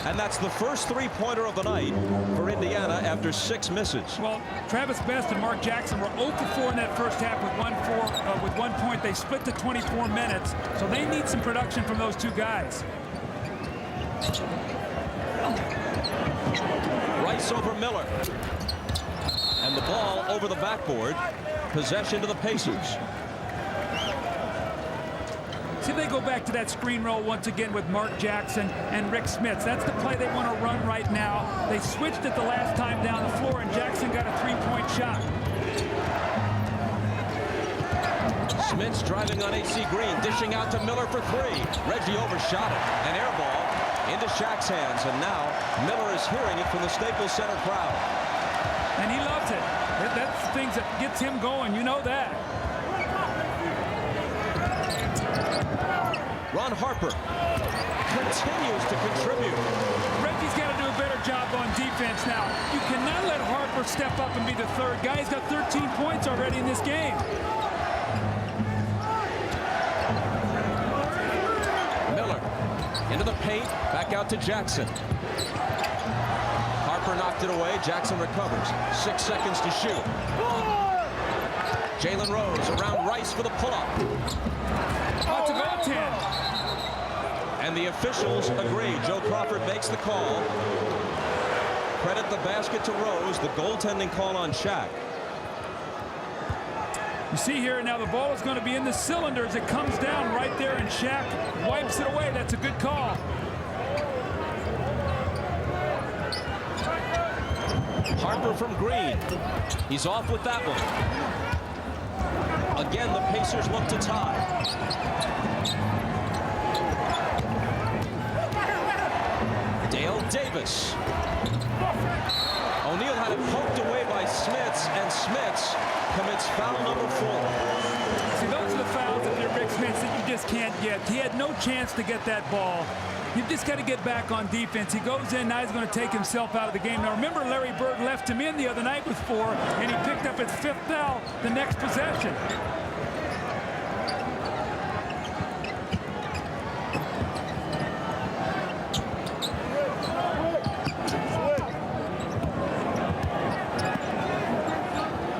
And that's the first three-pointer of the night for Indiana after 6 misses. Well, Travis Best and Mark Jackson were 0 for 4 in that first half with 1 point. They split to 24 minutes, so they need some production from those 2 guys. Rice over Miller. And the ball over the backboard. Possession to the Pacers. See, they go back to that screen roll once again with Mark Jackson and Rick Smits. That's the play they want to run right now. They switched it the last time down the floor, and Jackson got a 3-point shot. Smits driving on AC Green, dishing out to Miller for 3. Reggie overshot it. An air ball into Shaq's hands, and now Miller is hearing it from the Staples Center crowd. And he loves it. That's the things that gets him going. You know that. Ron Harper continues to contribute. Reggie's got to do a better job on defense now. You cannot let Harper step up and be the 3rd guy. He's got 13 points already in this game. Miller into the paint, back out to Jackson. Harper knocked it away. Jackson recovers. 6 seconds to shoot. Jalen Rose around Rice for the pull-up. Oh, it's a goaltend. And the officials agree. Joe Crawford makes the call. Credit the basket to Rose. The goaltending call on Shaq. You see here now the ball is going to be in the cylinders. It comes down right there, and Shaq wipes it away. That's a good call. Harper from Green. He's off with that one. Again, the Pacers look to tie. Dale Davis. O'Neal had it poked away by Smits, and Smits commits foul number 4. See, those are the fouls that Rick Smits that you just can't get. He had no chance to get that ball. You've just got to get back on defense. He goes in, now he's going to take himself out of the game. Now remember, Larry Bird left him in the other night with 4, and he picked up his 5th foul the next possession.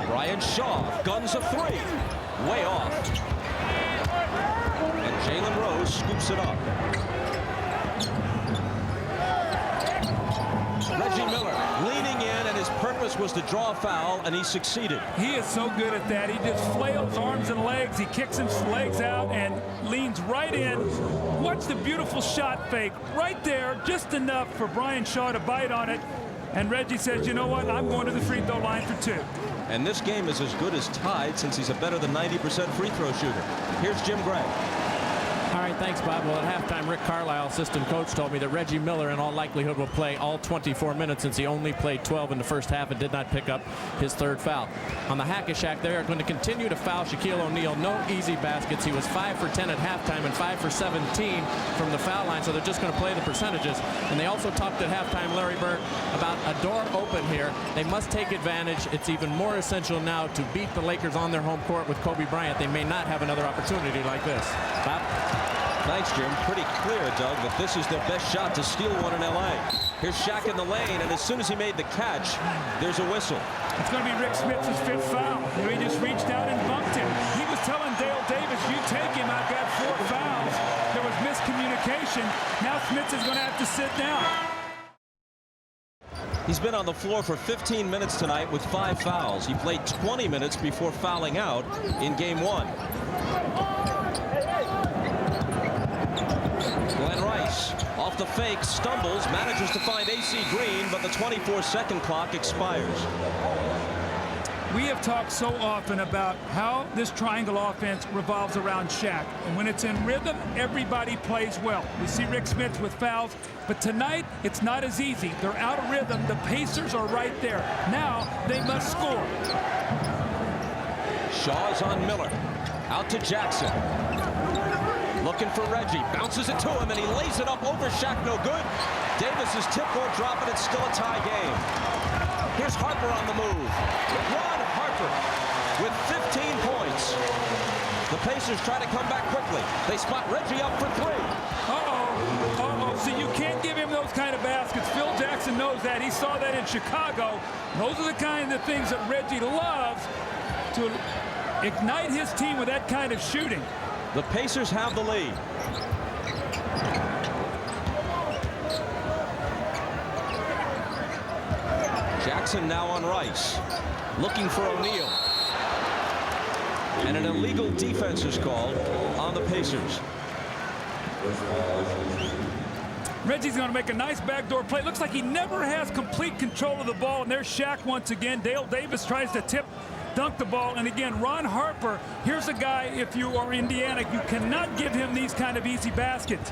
Bryant Shaw guns a 3. Way off. And Jalen Rose scoops it up. Reggie Miller leaning in, and his purpose was to draw a foul, and he succeeded. He is so good at that. He just flails arms and legs. He kicks his legs out and leans right in. Watch the beautiful shot fake right there, just enough for Bryant Shaw to bite on it. And Reggie says, you know what, I'm going to the free throw line for 2. And this game is as good as tied since he's a better than 90% free throw shooter. Here's Jim Gray. All right, thanks, Bob. Well, at halftime, Rick Carlisle, assistant coach, told me that Reggie Miller, in all likelihood, will play all 24 minutes since he only played 12 in the first half and did not pick up his 3rd foul. On the hack-a-shack, they are going to continue to foul Shaquille O'Neal. No easy baskets. He was 5 for 10 at halftime and 5 for 17 from the foul line, so they're just going to play the percentages. And they also talked at halftime, Larry Bird, about a door open here. They must take advantage. It's even more essential now to beat the Lakers on their home court with Kobe Bryant. They may not have another opportunity like this. Bob? Thanks, Jim. Pretty clear, Doug, that this is their best shot to steal one in L.A. Here's Shaq in the lane, and as soon as he made the catch, there's a whistle. It's going to be Rick Smits' 5th foul. He just reached out and bumped him. He was telling Dale Dale Davis, you take him. I've got 4 fouls. There was miscommunication. Now Smits is going to have to sit down. He's been on the floor for 15 minutes tonight with 5 fouls. He played 20 minutes before fouling out in game 1. Glenn Rice off the fake, stumbles, manages to find AC Green, but the 24-second clock expires. We have talked so often about how this triangle offense revolves around Shaq. And when it's in rhythm, everybody plays well. We see Rick Smits with fouls, but tonight it's not as easy. They're out of rhythm. The Pacers are right there. Now they must score. Shaw's on Miller. Out to Jackson. Looking for Reggie. Bounces it to him, and he lays it up over Shaq. No good. Davis's tip won't drop, and it's still a tie game. Here's Harper on the move. Ron Harper with 15 points. The Pacers try to come back quickly. They spot Reggie up for 3. See, you can't give him those kind of baskets. Phil Jackson knows that. He saw that in Chicago. Those are the kind of things that Reggie loves, to ignite his team with that kind of shooting. The Pacers have the lead. Jackson now on Rice. Looking for O'Neal. And an illegal defense is called on the Pacers. Reggie's going to make a nice backdoor play. Looks like he never has complete control of the ball. And there's Shaq once again. Dale Davis tries to dunk the ball. And again, Ron Harper, here's a guy, if you are Indiana, you cannot give him these kind of easy baskets.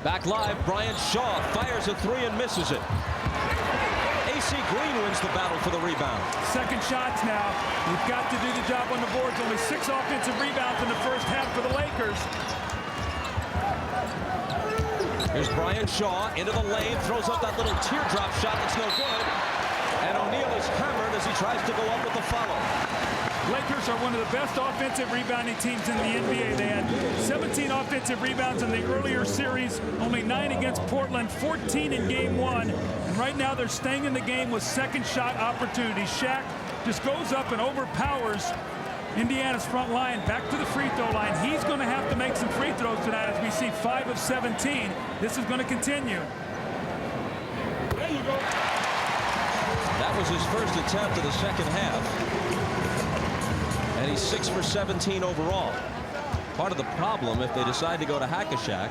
Back live, Bryant Shaw fires a 3 and misses it. AC Green wins the battle for the rebound. Second shots now. We've got to do the job on the boards. Only 6 offensive rebounds in the first half for the Lakers. Here's Bryant Shaw into the lane, throws up that little teardrop shot that's no good. And O'Neal is hammered as he tries to go up with the follow. Lakers are one of the best offensive rebounding teams in the NBA. They had 17 offensive rebounds in the earlier series, only 9 against Portland, 14 in game 1. And right now they're staying in the game with second shot opportunities. Shaq just goes up and overpowers Indiana's front line. Back to the free throw line. He's going to have to make some free throws tonight as we see 5 of 17. This is going to continue. There you go. That was his first attempt of the second half. And he's 6 for 17 overall. Part of the problem, if they decide to go to Hack-a-Shaq,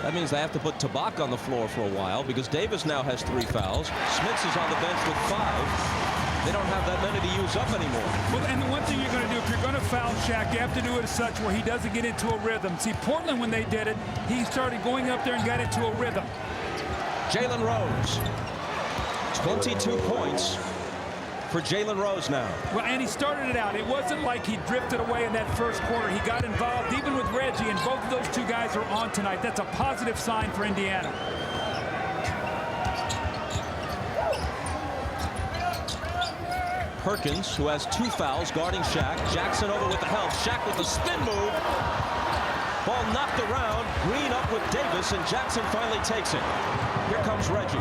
that means they have to put Tabak on the floor for a while, because Davis now has 3 fouls. Smits is on the bench with 5. They don't have that many to use up anymore. Well, and the one thing you're going to do, if you're going to foul Shaq, you have to do it as such where he doesn't get into a rhythm. See, Portland, when they did it, he started going up there and got into a rhythm. Jalen Rose. 22 points for Jalen Rose now. Well, and he started it out. It wasn't like he drifted away in that first quarter. He got involved even with Reggie, and both of those 2 guys are on tonight. That's a positive sign for Indiana. Perkins, who has 2 fouls, guarding Shaq. Jackson over with the help. Shaq with the spin move. Ball knocked around. Green up with Davis, and Jackson finally takes it. Here comes Reggie.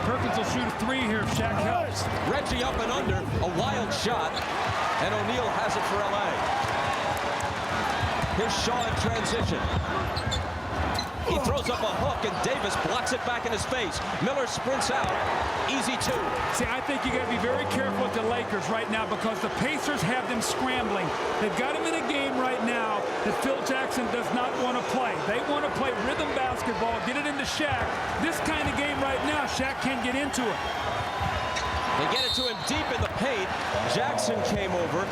Perkins will shoot a 3 here if Shaq helps. Reggie up and under. A wild shot. And O'Neal has it for LA. Here's Shaw in transition. He throws up a hook, and Davis blocks it back in his face. Miller sprints out. Easy 2. See, I think you got to be very careful with the Lakers right now, because the Pacers have them scrambling. They've got them in a game right now that Phil Jackson does not want to play. They want to play rhythm basketball, get it into Shaq. This kind of game right now, Shaq can't get into it. They get it to him deep in the paint. Jackson came over.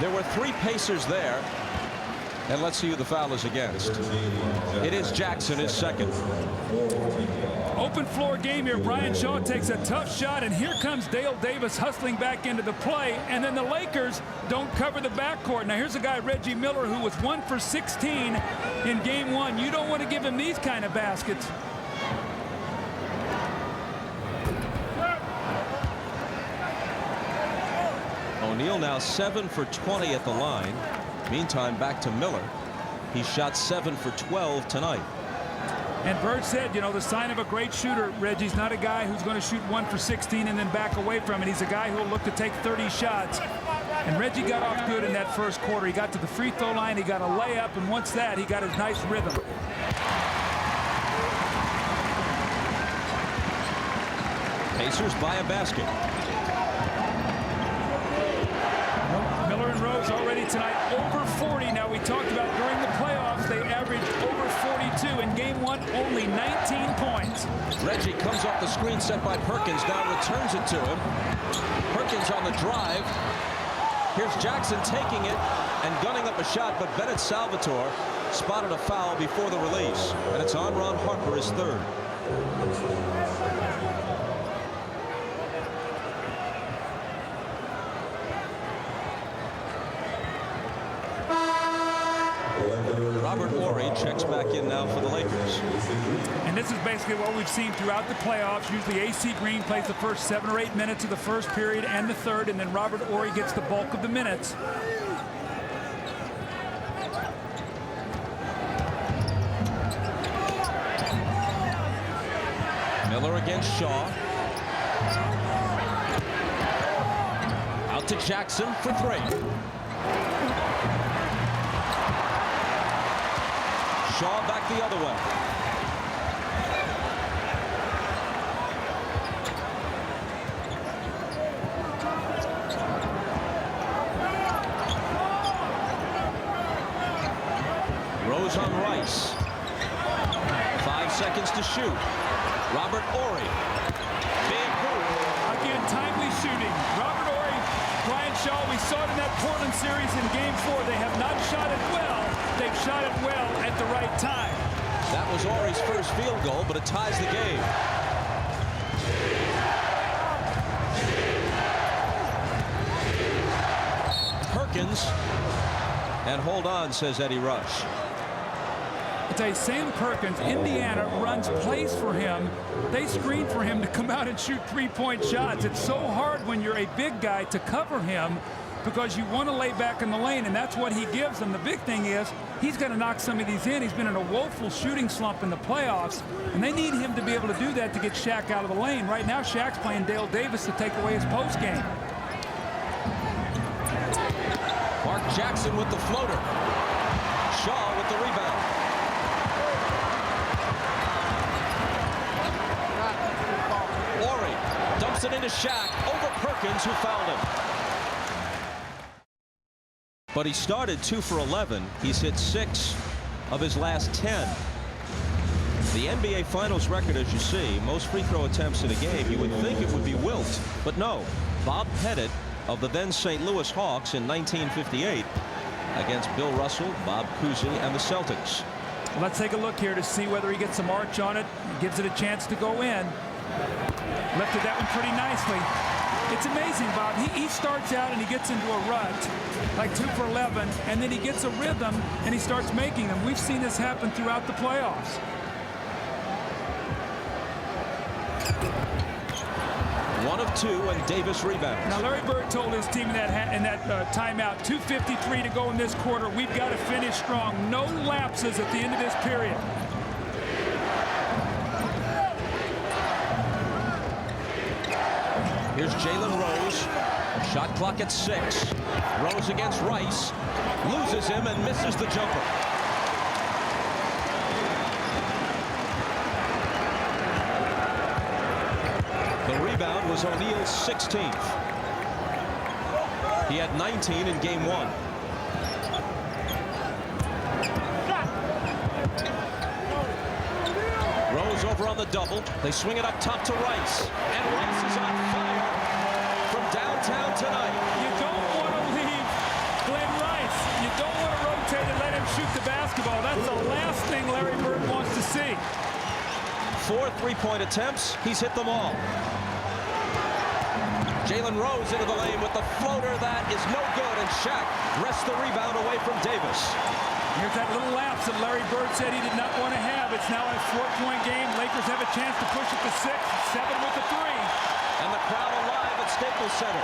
There were 3 Pacers there. And let's see who the foul is against. It is Jackson, his second. Open floor game here. Bryant Shaw takes a tough shot, and here comes Dale Davis hustling back into the play. And then the Lakers don't cover the backcourt. Now here's a guy, Reggie Miller, who was 1 for 16 in game 1. You don't want to give him these kind of baskets. O'Neal now 7 for 20 at the line. Meantime, back to Miller. He shot 7 for 12 tonight. And Bird said, you know, the sign of a great shooter, Reggie's not a guy who's going to shoot 1 for 16 and then back away from it. He's a guy who will look to take 30 shots. And Reggie got off good in that first quarter. He got to the free throw line, he got a layup, and once that, he got his nice rhythm. Pacers by a basket. Miller and Rose already tonight over 40. Now, we talked about during the playoffs, they averaged over 42. In game one, only 19 points. Reggie comes off the screen set by Perkins, now returns it to him. Perkins on the drive. Here's Jackson taking it and gunning up a shot, but Bennett Salvatore spotted a foul before the release. And it's on Ron Harper, his third. Robert Horry checks back in now for the Lakers. And this is basically what we've seen throughout the playoffs. Usually AC Green plays the first 7 or 8 minutes of the first period and the third, and then Robert Horry gets the bulk of the minutes. Miller against Shaw. Out to Jackson for 3. Shaw back the other way. Rose on Rice. 5 seconds to shoot. Robert Horry. Big move. Again, timely shooting. Robert Horry, Bryant Shaw, we saw it in that Portland series in game 4. They have not shot it well. They've shot it well at the right time. That was Horry's first field goal, but it ties the game. Perkins. And hold on, says Eddie Rush. I tell you, Sam Perkins, Indiana runs plays for him. They screen for him to come out and shoot 3-point shots. It's so hard when you're a big guy to cover him because you want to lay back in the lane, and that's what he gives them. The big thing is he's going to knock some of these in. He's been in a woeful shooting slump in the playoffs, and they need him to be able to do that to get Shaq out of the lane. Right now, Shaq's playing Dale Davis to take away his post game. Mark Jackson with the floater. Shaw with the rebound. Horry dumps it into Shaq over Perkins, who fouled him. But he started 2 for 11. He's hit 6 of his last 10. The NBA Finals record, as you see, most free throw attempts in a game, you would think it would be Wilt, but no. Bob Pettit of the then St. Louis Hawks in 1958 against Bill Russell, Bob Cousy, and the Celtics. Well, let's take a look here to see whether he gets some arch on it. Gives it a chance to go in. Lifted that one pretty nicely. It's amazing, Bob. He starts out and he gets into a rut, like 2 for 11, and then he gets a rhythm and he starts making them. We've seen this happen throughout the playoffs. One of 2, and Davis rebounds. Now, Larry Bird told his team in that timeout, 2:53 to go in this quarter. We've got to finish strong. No lapses at the end of this period. Here's Jalen Rose. Shot clock at 6. Rose against Rice. Loses him and misses the jumper. The rebound was O'Neal's 16th. He had 19 in game 1. Rose over on the double. They swing it up top to Rice. And Rice is on fire from downtown tonight. You don't want to leave Glenn Rice. You don't want to rotate and let him shoot the basketball. That's the last thing Larry Bird wants to see. 4 3-point attempts. He's hit them all. Jalen Rose into the lane with the floater that is no good, and Shaq wrests the rebound away from Davis. Here's that little lapse that Larry Bird said he did not want to have. It's now a 4-point game. Lakers have a chance to push it to 6. 7 with the 3. And the crowd alive at Staples Center.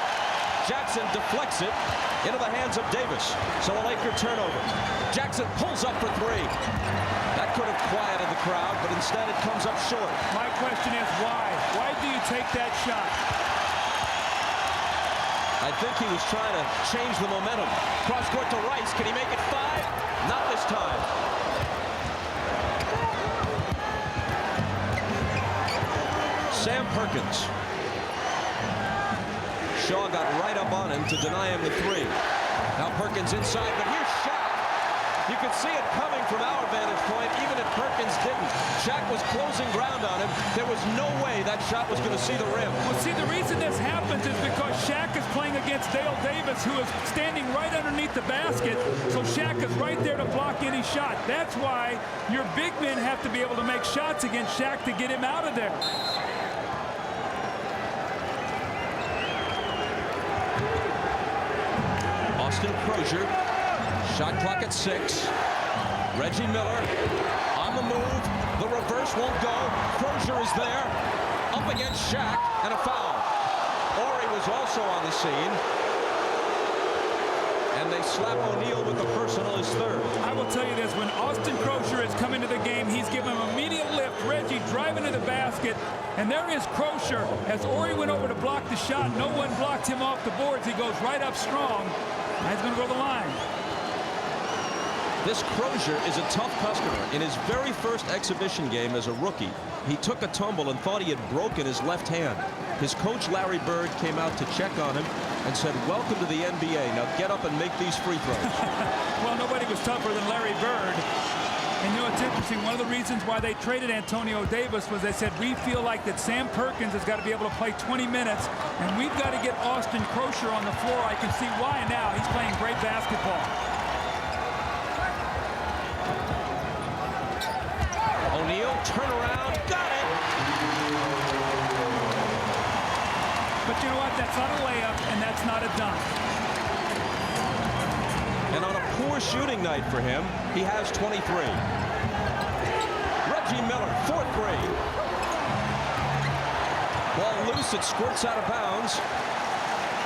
Jackson deflects it into the hands of Davis. So a Laker turnover. Jackson pulls up for 3. That could have quieted the crowd, but instead it comes up short. My question is why? Why do you take that shot? I think he was trying to change the momentum. Cross court to Rice. Can he make it 5? Not this time. Sam Perkins. Shaw got right up on him to deny him the 3. Now Perkins inside, but here's Shaq. You could see it coming from our vantage point, even if Perkins didn't. Shaq was closing ground on him. There was no way that shot was going to see the rim. Well, see, the reason this happens is because Shaq is playing against Dale Davis, who is standing right underneath the basket. So Shaq is right there to block any shot. That's why your big men have to be able to make shots against Shaq to get him out of there. Austin Crozier. Shot clock at 6. Reggie Miller on the move. The reverse won't go. Crozier is there. Up against Shaq and a foul. Horry was also on the scene. And they slap O'Neal with the personal, his 3rd. I will tell you this, when Austin Crozier has come into the game, he's given him immediate lift. Reggie driving to the basket, and there is Crozier. As Horry went over to block the shot, no one blocked him off the boards. He goes right up strong. Now he's going to go to the line. This Crozier is a tough customer. In his very first exhibition game as a rookie, he took a tumble and thought he had broken his left hand. His coach, Larry Bird, came out to check on him and said, "Welcome to the NBA. Now get up and make these free throws." Well, nobody was tougher than Larry Bird. And you know, it's interesting. One of the reasons why they traded Antonio Davis was they said, we feel like that Sam Perkins has got to be able to play 20 minutes, and we've got to get Austin Crozier on the floor. I can see why now. He's playing great basketball. O'Neal, turn around, got it. But you know what? That's not a layup, and that's not a dunk. And on a poor shooting night for him, he has 23. Reggie Miller, 4-3. Ball loose, it squirts out of bounds.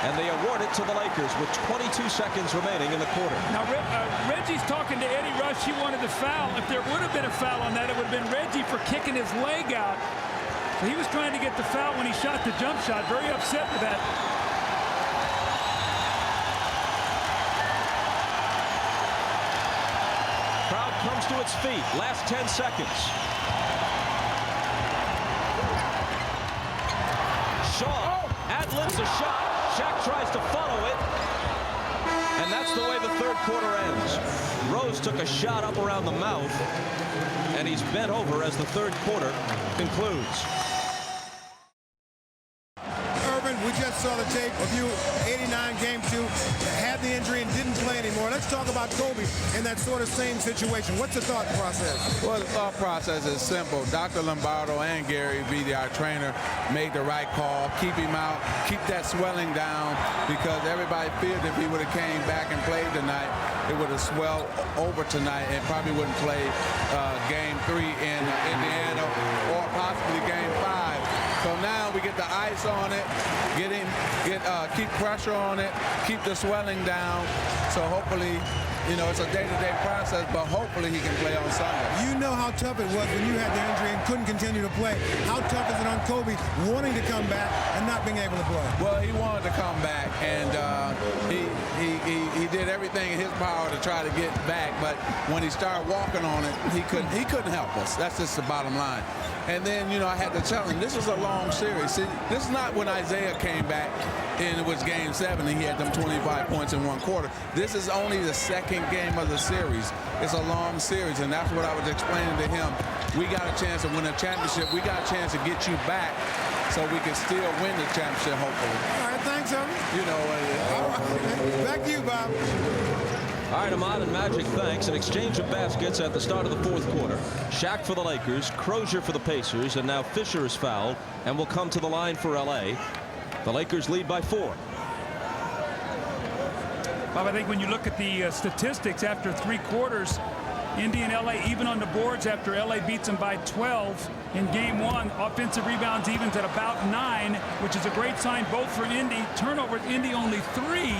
And they award it to the Lakers with 22 seconds remaining in the quarter. Now, Reggie's talking to Eddie Rush. He wanted the foul. If there would have been a foul on that, it would have been Reggie for kicking his leg out. So he was trying to get the foul when he shot the jump shot. Very upset with that. Crowd comes to its feet. Last 10 seconds. Shaw ad-libs a shot. Shaq tries to follow it. And that's the way the 3rd quarter ends. Rose took a shot up around the mouth. And he's bent over as the 3rd quarter concludes. We just saw the tape of you, 89 game 2, had the injury and didn't play anymore. Let's talk about Kobe in that sort of same situation. What's the thought process? Well, the thought process is simple. Dr. Lombardo and Gary Vitti, our trainer, made the right call. Keep him out, keep that swelling down, because everybody feared if he would have came back and played tonight, it would have swelled over tonight and probably wouldn't play game 3 in Indiana or possibly game 5. So now we get the ice on it, keep pressure on it, keep the swelling down. So hopefully, you know, it's a day-to-day process, but hopefully he can play on Sunday. You know how tough it was when you had the injury and couldn't continue to play. How tough is it on Kobe wanting to come back and not being able to play? Well, he wanted to come back, and he did everything in his power to try to get back. But when he started walking on it, he couldn't help us. That's just the bottom line. And then, you know, I had to tell him, this is a long series. See, this is not when Isaiah came back and it was game 7 and he had them 25 points in 1 quarter. This is only the 2nd game of the series. It's a long series, and that's what I was explaining to him. We got a chance to win a championship. We got a chance to get you back so we can still win the championship, hopefully. All right, thanks, Evan. You know what it is. All right. Back to you, Bob. All right, Ahmad and Magic, thanks. An exchange of baskets at the start of the 4th quarter. Shaq for the Lakers, Crozier for the Pacers, and now Fisher is fouled and will come to the line for L.A. The Lakers lead by 4. Bob, I think when you look at the statistics after 3 quarters, Indy and L.A. even on the boards after L.A. beats them by 12 in game 1. Offensive rebounds evens at about 9, which is a great sign both for Indy. Turnovers, Indy only 3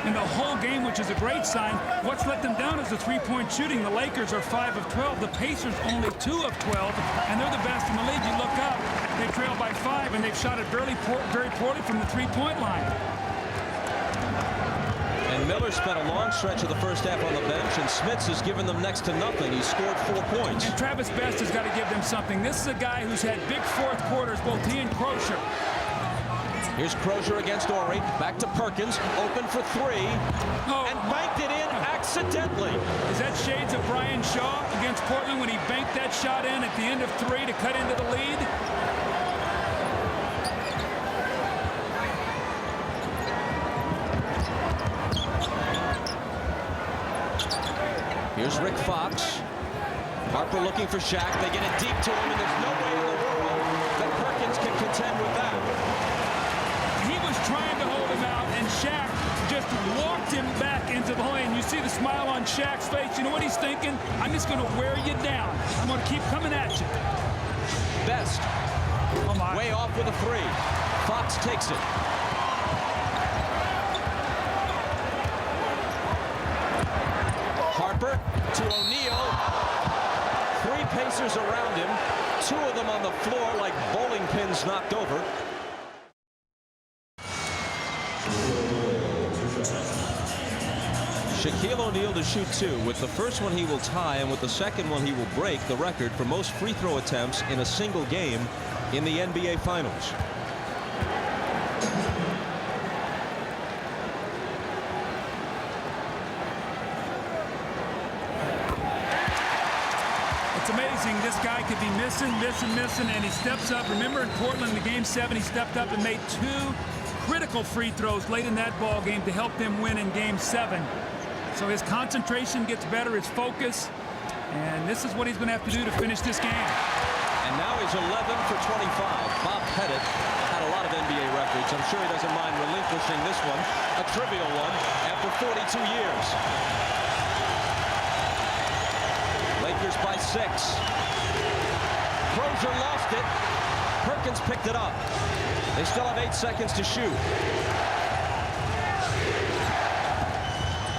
in the whole game, which is a great sign. What's let them down is the 3-point shooting. The Lakers are 5 of 12. The Pacers only 2 of 12, and they're the best in the league. You look up, they trail by 5, and they've shot it very poorly from the 3-point line. Miller spent a long stretch of the first half on the bench, and Smits has given them next to nothing. He scored 4 points. And Travis Best has got to give them something. This is a guy who's had big fourth quarters, both he and Crozier. Here's Crozier against Ori. Back to Perkins. Open for 3. And banked it in accidentally. Is that shades of Brian Shaw against Portland when he banked that shot in at the end of 3 to cut into the lead? Here's Rick Fox. Harper looking for Shaq. They get it deep to him, and there's no way in the world that Perkins can contend with that. He was trying to hold him out, and Shaq just walked him back into the lane. You see the smile on Shaq's face. You know what he's thinking? I'm just going to wear you down. I'm going to keep coming at you. Best. Oh my. Way off with a 3. Fox takes it. Harper to O'Neal. 3 Pacers around him. 2 of them on the floor like bowling pins knocked over. Shaquille O'Neal to shoot 2. With the first one he will tie, and with the second one he will break the record for most free throw attempts in a single game in the NBA Finals. It's amazing. This guy could be missing, and he steps up. Remember in Portland in Game 7, he stepped up and made 2 critical free throws late in that ball game to help them win in Game 7. So his concentration gets better, his focus, and this is what he's going to have to do to finish this game. And now he's 11 for 25. Bob Pettit had a lot of NBA records. I'm sure he doesn't mind relinquishing this one, a trivial one, after 42 years. Lakers by 6. Crozier lost it. Perkins picked it up. They still have 8 seconds to shoot.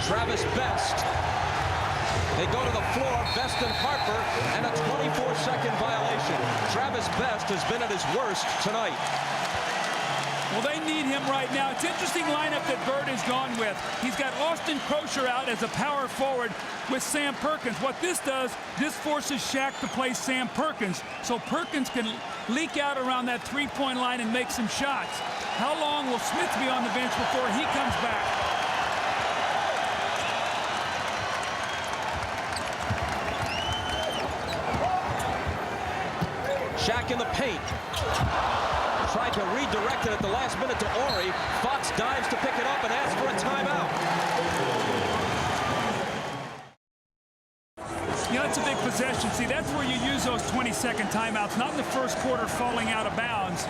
Travis Best. They go to the floor, Best and Harper, and a 24-second violation. Travis Best has been at his worst tonight. Well, they need him right now. It's an interesting lineup that Bird has gone with. He's got Austin Crozier out as a power forward with Sam Perkins. What this does, this forces Shaq to play Sam Perkins, so Perkins can leak out around that three-point line and make some shots. How long will Smith be on the bench before he comes back? Shaq in the paint. Tried to redirect it at the last minute to Ori. Fox dives to pick it up and asks for a timeout. You know, it's a big possession. See, that's where you use those 20-second timeouts, not in the first quarter falling out of bounds.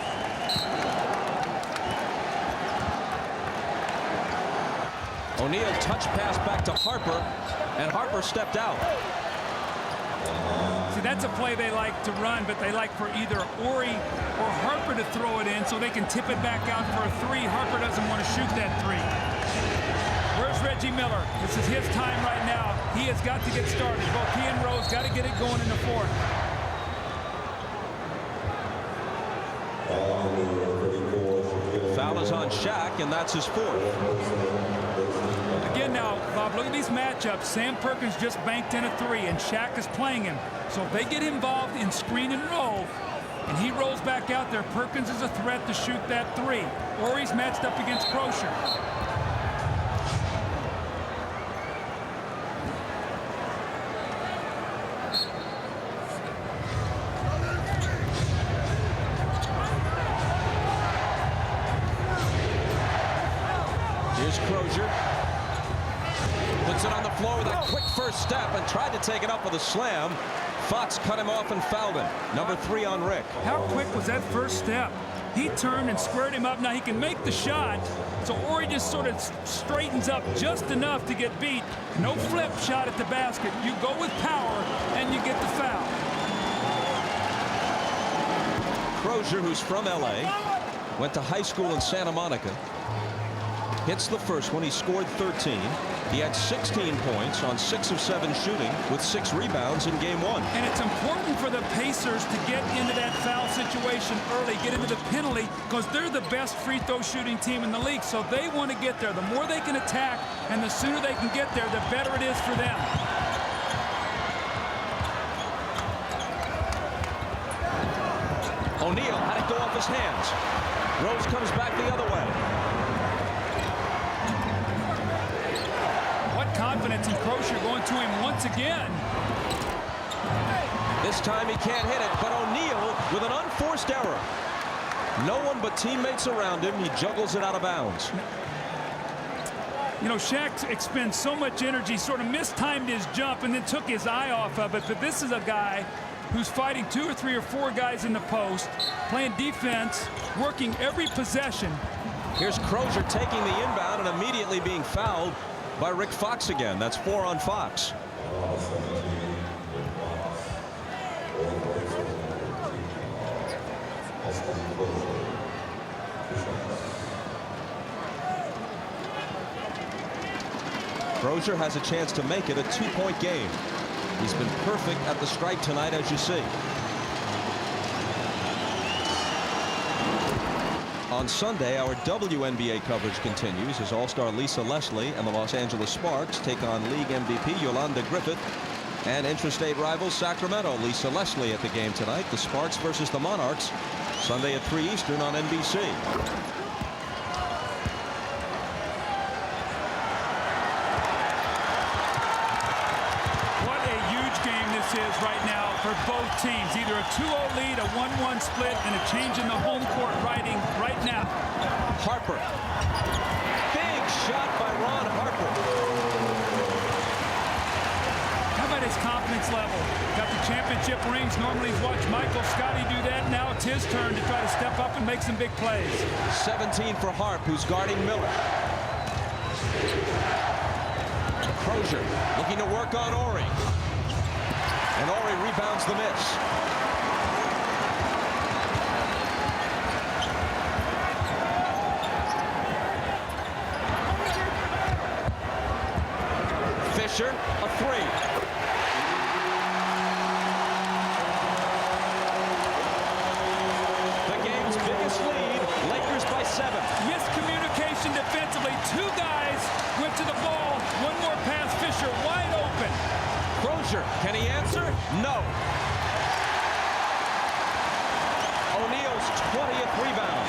O'Neal touch pass back to Harper, and Harper stepped out. See, that's a play they like to run, but they like for either Ori or Harper to throw it in so they can tip it back out for a 3. Harper doesn't want to shoot that 3. Where's Reggie Miller? This is his time right now. He has got to get started. Both he and Rose got to get it going in the 4th. Foul is on Shaq, and that's his 4th. Again now, Bob, look at these matchups. Sam Perkins just banked in a 3, and Shaq is playing him. So if they get involved in screen and roll, and he rolls back out there, Perkins is a threat to shoot that 3. Ori's matched up against Crozier. Here's Crozier. Puts it on the floor with a quick first step and tried to take it up with a slam. Fox cut him off and fouled him. Number 3 on Rick. How quick was that first step? He turned and squared him up. Now he can make the shot, so Ori just sort of straightens up just enough to get beat. No flip shot at the basket. You go with power, and you get the foul. Crozier, who's from L.A., went to high school in Santa Monica. Hits the first one. He scored 13. He had 16 points on 6 of 7 shooting with 6 rebounds in game 1. And it's important for the Pacers to get into that foul situation early, get into the penalty, because they're the best free throw shooting team in the league. So they want to get there. The more they can attack and the sooner they can get there, the better it is for them. O'Neal had it go off his hands. Rose comes back the other way. What confidence in Crozier going to him once again. This time he can't hit it, but O'Neal with an unforced error. No one but teammates around him. He juggles it out of bounds. You know, Shaq expends so much energy, sort of mistimed his jump and then took his eye off of it. But this is a guy who's fighting 2 or 3 or 4 guys in the post, playing defense, working every possession. Here's Crozier taking the inbound and immediately being fouled by Rick Fox again. That's 4 on Fox. Crozier has a chance to make it a 2-point game. He's been perfect at the stripe tonight, as you see. On Sunday, our WNBA coverage continues as All-Star Lisa Leslie and the Los Angeles Sparks take on League MVP Yolanda Griffith and intrastate rivals Sacramento. Lisa Leslie at the game tonight. The Sparks versus the Monarchs, Sunday at 3 Eastern on NBC. Is right now for both teams, either a 2-0 lead, a 1-1 split, and a change in the home court writing right now. Harper. Big shot by Ron Harper. How about his confidence level? Got the championship rings. Normally he's watched Michael Scotty do that. Now it's his turn to try to step up and make some big plays. 17 for Harp, who's guarding Miller. Crozier looking to work on Ori. And Ori rebounds the miss. Fisher, a 3. The game's biggest lead, Lakers by 7. Miscommunication defensively. 2 guys went to the ball. One more pass, Fisher wide open. Crozier, can he answer? No. O'Neal's 20th rebound.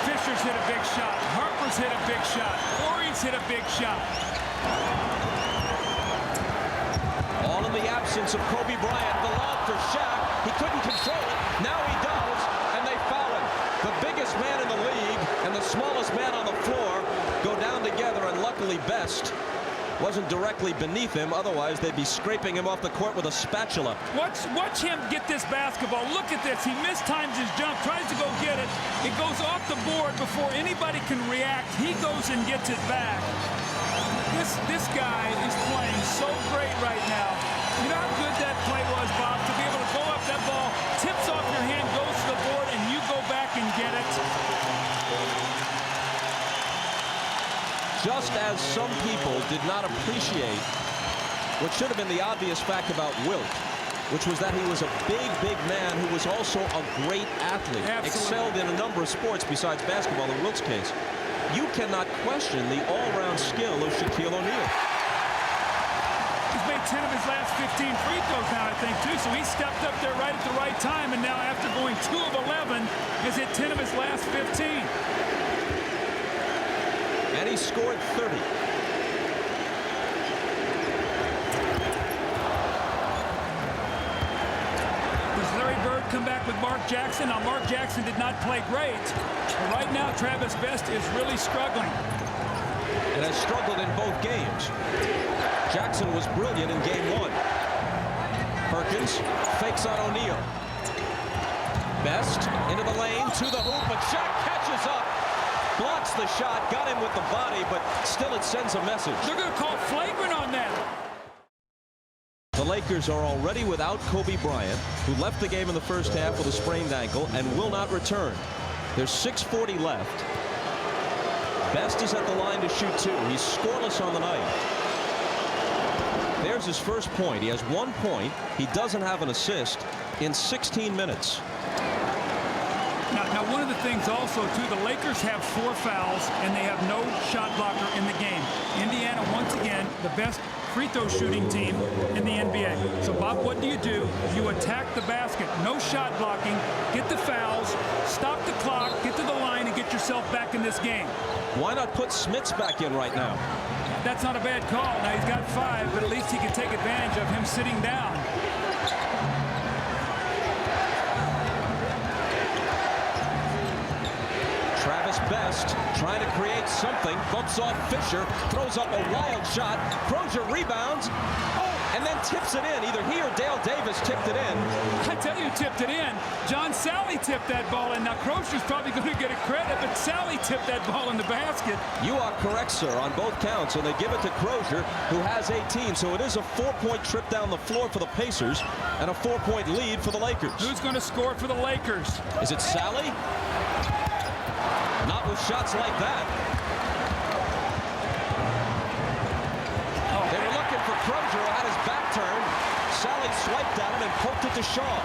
Fisher's hit a big shot. Harper's hit a big shot. Ori's hit a big shot. All in the absence of Kobe Bryant. The lob for Shaq. He couldn't control it. Now he does, and they foul him. The biggest man in the league and the smallest man on the floor go down together, and luckily Best wasn't directly beneath him. Otherwise, they'd be scraping him off the court with a spatula. Watch him get this basketball. Look at this. He mistimes his jump, tries to go get it. It goes off the board before anybody can react. He goes and gets it back. This guy is playing so great right now. You know how good that play was, Bob, to be able to go up that ball, tips off your hand, goes to the board, and you go back and get it. Just as some people did not appreciate what should have been the obvious fact about Wilt, which was that he was a big man who was also a great athlete. Absolutely. Excelled in a number of sports besides basketball in Wilt's case. You cannot question the all-round skill of Shaquille O'Neal. He's made 10 of his last 15 free throws now, I think, too. So he stepped up there right at the right time, and now after going 2 of 11, has hit 10 of his last 15. And he scored 30. Does Larry Bird come back with Mark Jackson? Now, Mark Jackson did not play great. But right now, Travis Best is really struggling. And has struggled in both games. Jackson was brilliant in game 1. Perkins fakes on O'Neal. Best into the lane, to the hoop, but Shaq catches up. Blocks the shot, got him with the body, but still it sends a message. They're going to call flagrant on that. The Lakers are already without Kobe Bryant, who left the game in the first half with a sprained ankle and will not return. There's 6:40 left. Best is at the line to shoot 2. He's scoreless on the night. There's his first point. He has 1 point. He doesn't have an assist in 16 minutes. Now, one of the things also, too, the Lakers have 4 fouls, and they have no shot blocker in the game. Indiana, once again, the best free throw shooting team in the NBA. So, Bob, what do? You attack the basket. No shot blocking. Get the fouls. Stop the clock. Get to the line and get yourself back in this game. Why not put Smits back in right now? That's not a bad call. Now, he's got 5, but at least he can take advantage of him sitting down. Best trying to create something, bumps off Fisher, throws up a wild shot. Crozier rebounds, and then tips it in. Either he or Dale Davis tipped it in. I tell you, tipped it in. John Sally tipped that ball in. Now Crozier's probably going to get a credit, but Sally tipped that ball in the basket. You are correct, sir, on both counts, and they give it to Crozier, who has 18. So it is a 4-point trip down the floor for the Pacers and a 4-point lead for the Lakers. Who's going to score for the Lakers? Is it Sally? Not with shots like that. They were looking for Crozier, who had his back turned. Sally swiped at him and poked it to Shaw.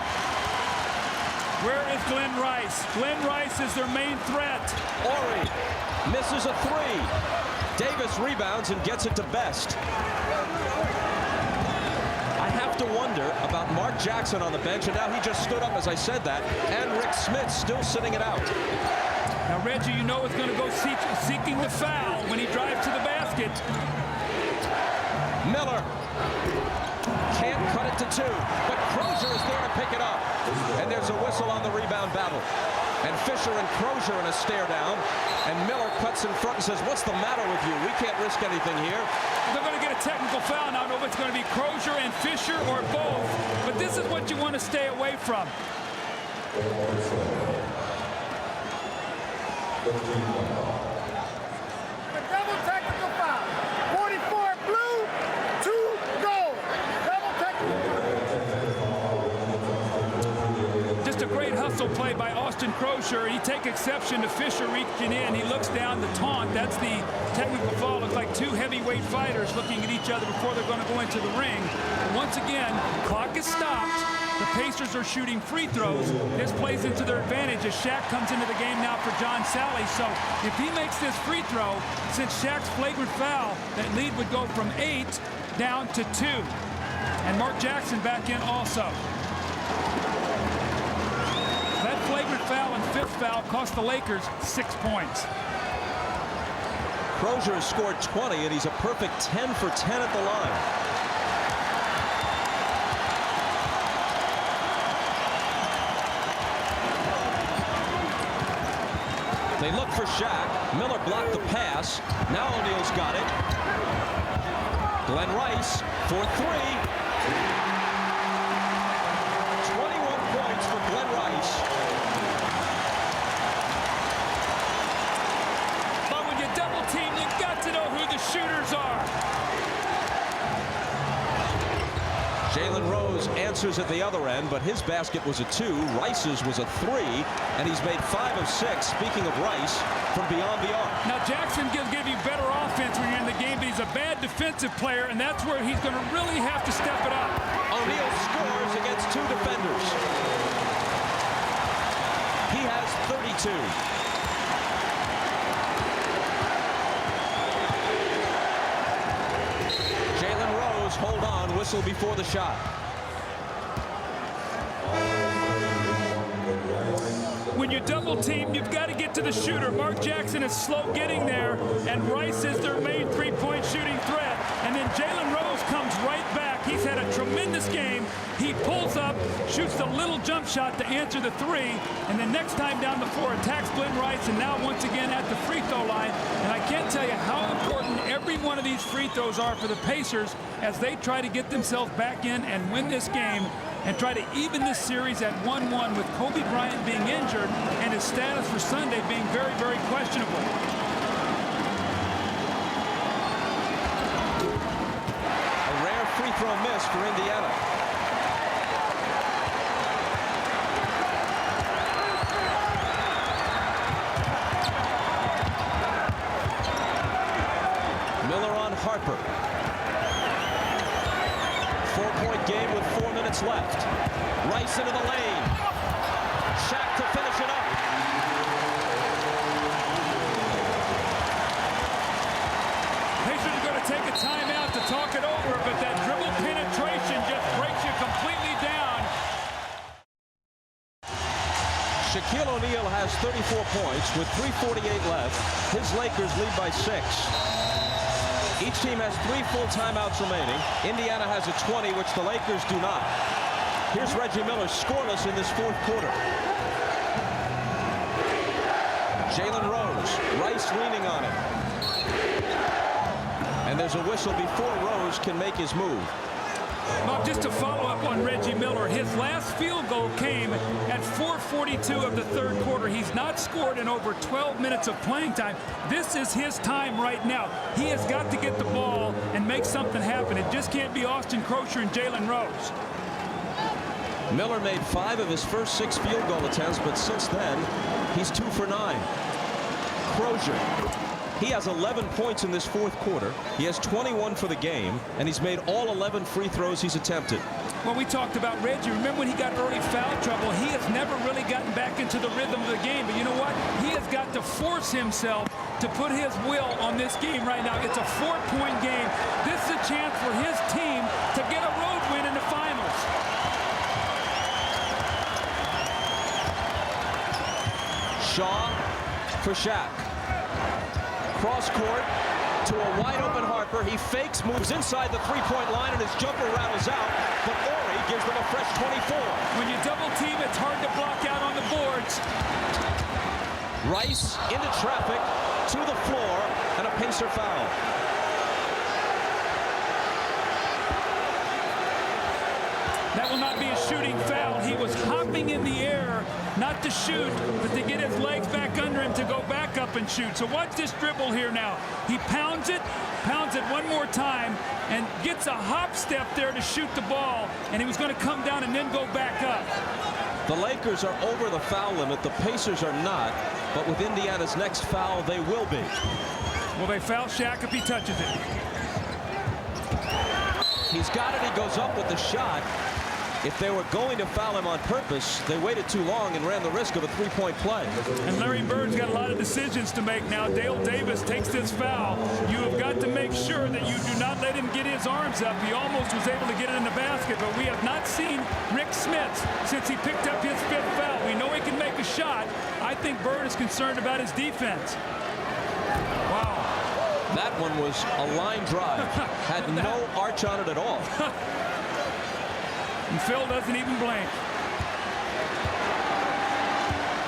Where is Glenn Rice? Glenn Rice is their main threat. Ori misses a 3. Davis rebounds and gets it to Best. I have to wonder about Mark Jackson on the bench, and now he just stood up as I said that, and Rick Smith still sitting it out. Now, Reggie, you know, is going to go seeking the foul when he drives to the basket. Miller can't cut it to 2, but Crozier is there to pick it up. And there's a whistle on the rebound battle. And Fisher and Crozier in a stare down. And Miller cuts in front and says, "What's the matter with you? We can't risk anything here." They're going to get a technical foul. Now, I don't know if it's going to be Crozier and Fisher or both. But this is what you want to stay away from. A double technical foul. 44 blue, 2 gold. Double technical. Just a great hustle play by Austin Crozier. He takes exception to Fisher reaching in. He looks down the taunt. That's the technical foul. Looks like 2 heavyweight fighters looking at each other before they're going to go into the ring. And once again, clock is stopped. The Pacers are shooting free throws. This plays into their advantage as Shaq comes into the game now for John Sally. So if he makes this free throw, since Shaq's flagrant foul, that lead would go from 8 down to 2. And Mark Jackson back in also. That flagrant foul and 5th foul cost the Lakers 6 points. Crozier has scored 20, and he's a perfect 10 for 10 at the line. They look for Shaq. Miller blocked the pass. Now O'Neal's got it. Glenn Rice for 3. 21 points for Glenn Rice. But when you double team, you got to know who the shooters are. Jalen Rose answers at the other end, but his basket was a 2. Rice's was a 3, and he's made 5 of 6, speaking of Rice, from beyond the arc. Now, Jackson gives you better offense when you're in the game, but he's a bad defensive player, and that's where he's going to really have to step it up. O'Neal scores against 2 defenders. He has 32. Jalen Rose, hold on, whistle before the shot. When you double team, you've got to get to the shooter. Mark Jackson is slow getting there, and Rice is their main 3-point shooting threat. And then Jalen Rose comes right back. He's had a tremendous game. He pulls up, shoots the little jump shot to answer the 3, and then next time down the floor attacks Glenn Rice, and now once again at the free throw line. And I can't tell you how important every one of these free throws are for the Pacers as they try to get themselves back in and win this game and try to even this series at 1-1 with Kobe Bryant being injured and his status for Sunday being very, very questionable. A rare free throw miss for Indiana. Harper. 4-point game with 4 minutes left. Rice into the lane. Shaq to finish it up. Pacers are going to take a timeout to talk it over, but that dribble penetration just breaks you completely down. Shaquille O'Neal has 34 points with 3:48 left. His Lakers lead by 6. Each team has 3 full timeouts remaining. Indiana has a 20, which the Lakers do not. Here's Reggie Miller scoreless in this 4th quarter. Jalen Rose, Rice leaning on him. And there's a whistle before Rose can make his move. Bob, just to follow up on Reggie Miller, his last field goal came at 4:42 of the 3rd quarter. He's not scored in over 12 minutes of playing time. This is his time right now. He has got to get the ball and make something happen. It just can't be Austin Crosher and Jalen Rose. Miller made 5 of his first 6 field goal attempts, but since then, he's 2 for 9. Crosher. He has 11 points in this 4th quarter. He has 21 for the game, and he's made all 11 free throws he's attempted. Well, we talked about Reggie. Remember when he got early foul trouble? He has never really gotten back into the rhythm of the game. But you know what? He has got to force himself to put his will on this game right now. It's a 4-point game. This is a chance for his team to get a road win in the finals. Shaw for Shaq. Cross court to a wide open Harper. He fakes, moves inside the 3-point line, and his jumper rattles out. But Ori gives them a fresh 24. When you double team, it's hard to block out on the boards. Rice into traffic to the floor, and a Pacer foul. That will not be a shooting foul. He was hopping in the air, not to shoot, but to get his legs back under him to go back up and shoot. So watch this dribble here now. He pounds it one more time, and gets a hop step there to shoot the ball. And he was going to come down and then go back up. The Lakers are over the foul limit. The Pacers are not. But with Indiana's next foul, they will be. Will they foul Shaq if he touches it? He's got it. He goes up with the shot. If they were going to foul him on purpose, they waited too long and ran the risk of a 3-point play. And Larry Bird's got a lot of decisions to make now. Dale Davis takes this foul. You have got to make sure that you do not let him get his arms up. He almost was able to get it in the basket, but we have not seen Rick Smits since he picked up his 5th foul. We know he can make a shot. I think Bird is concerned about his defense. Wow. That one was a line drive. Had no arch on it at all. And Phil doesn't even blink.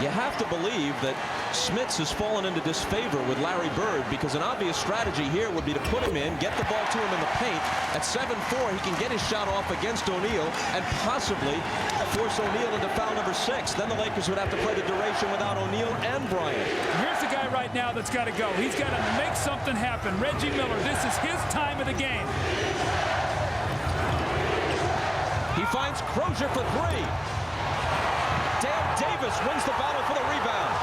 You have to believe that Smits has fallen into disfavor with Larry Bird, because an obvious strategy here would be to put him in, get the ball to him in the paint. At 7-4, he can get his shot off against O'Neal and possibly force O'Neal into foul number 6. Then the Lakers would have to play the duration without O'Neal and Bryant. Here's the guy right now that's got to go. He's got to make something happen. Reggie Miller, this is his time of the game. He finds Crosher for 3. Dale Davis wins the battle for the rebound.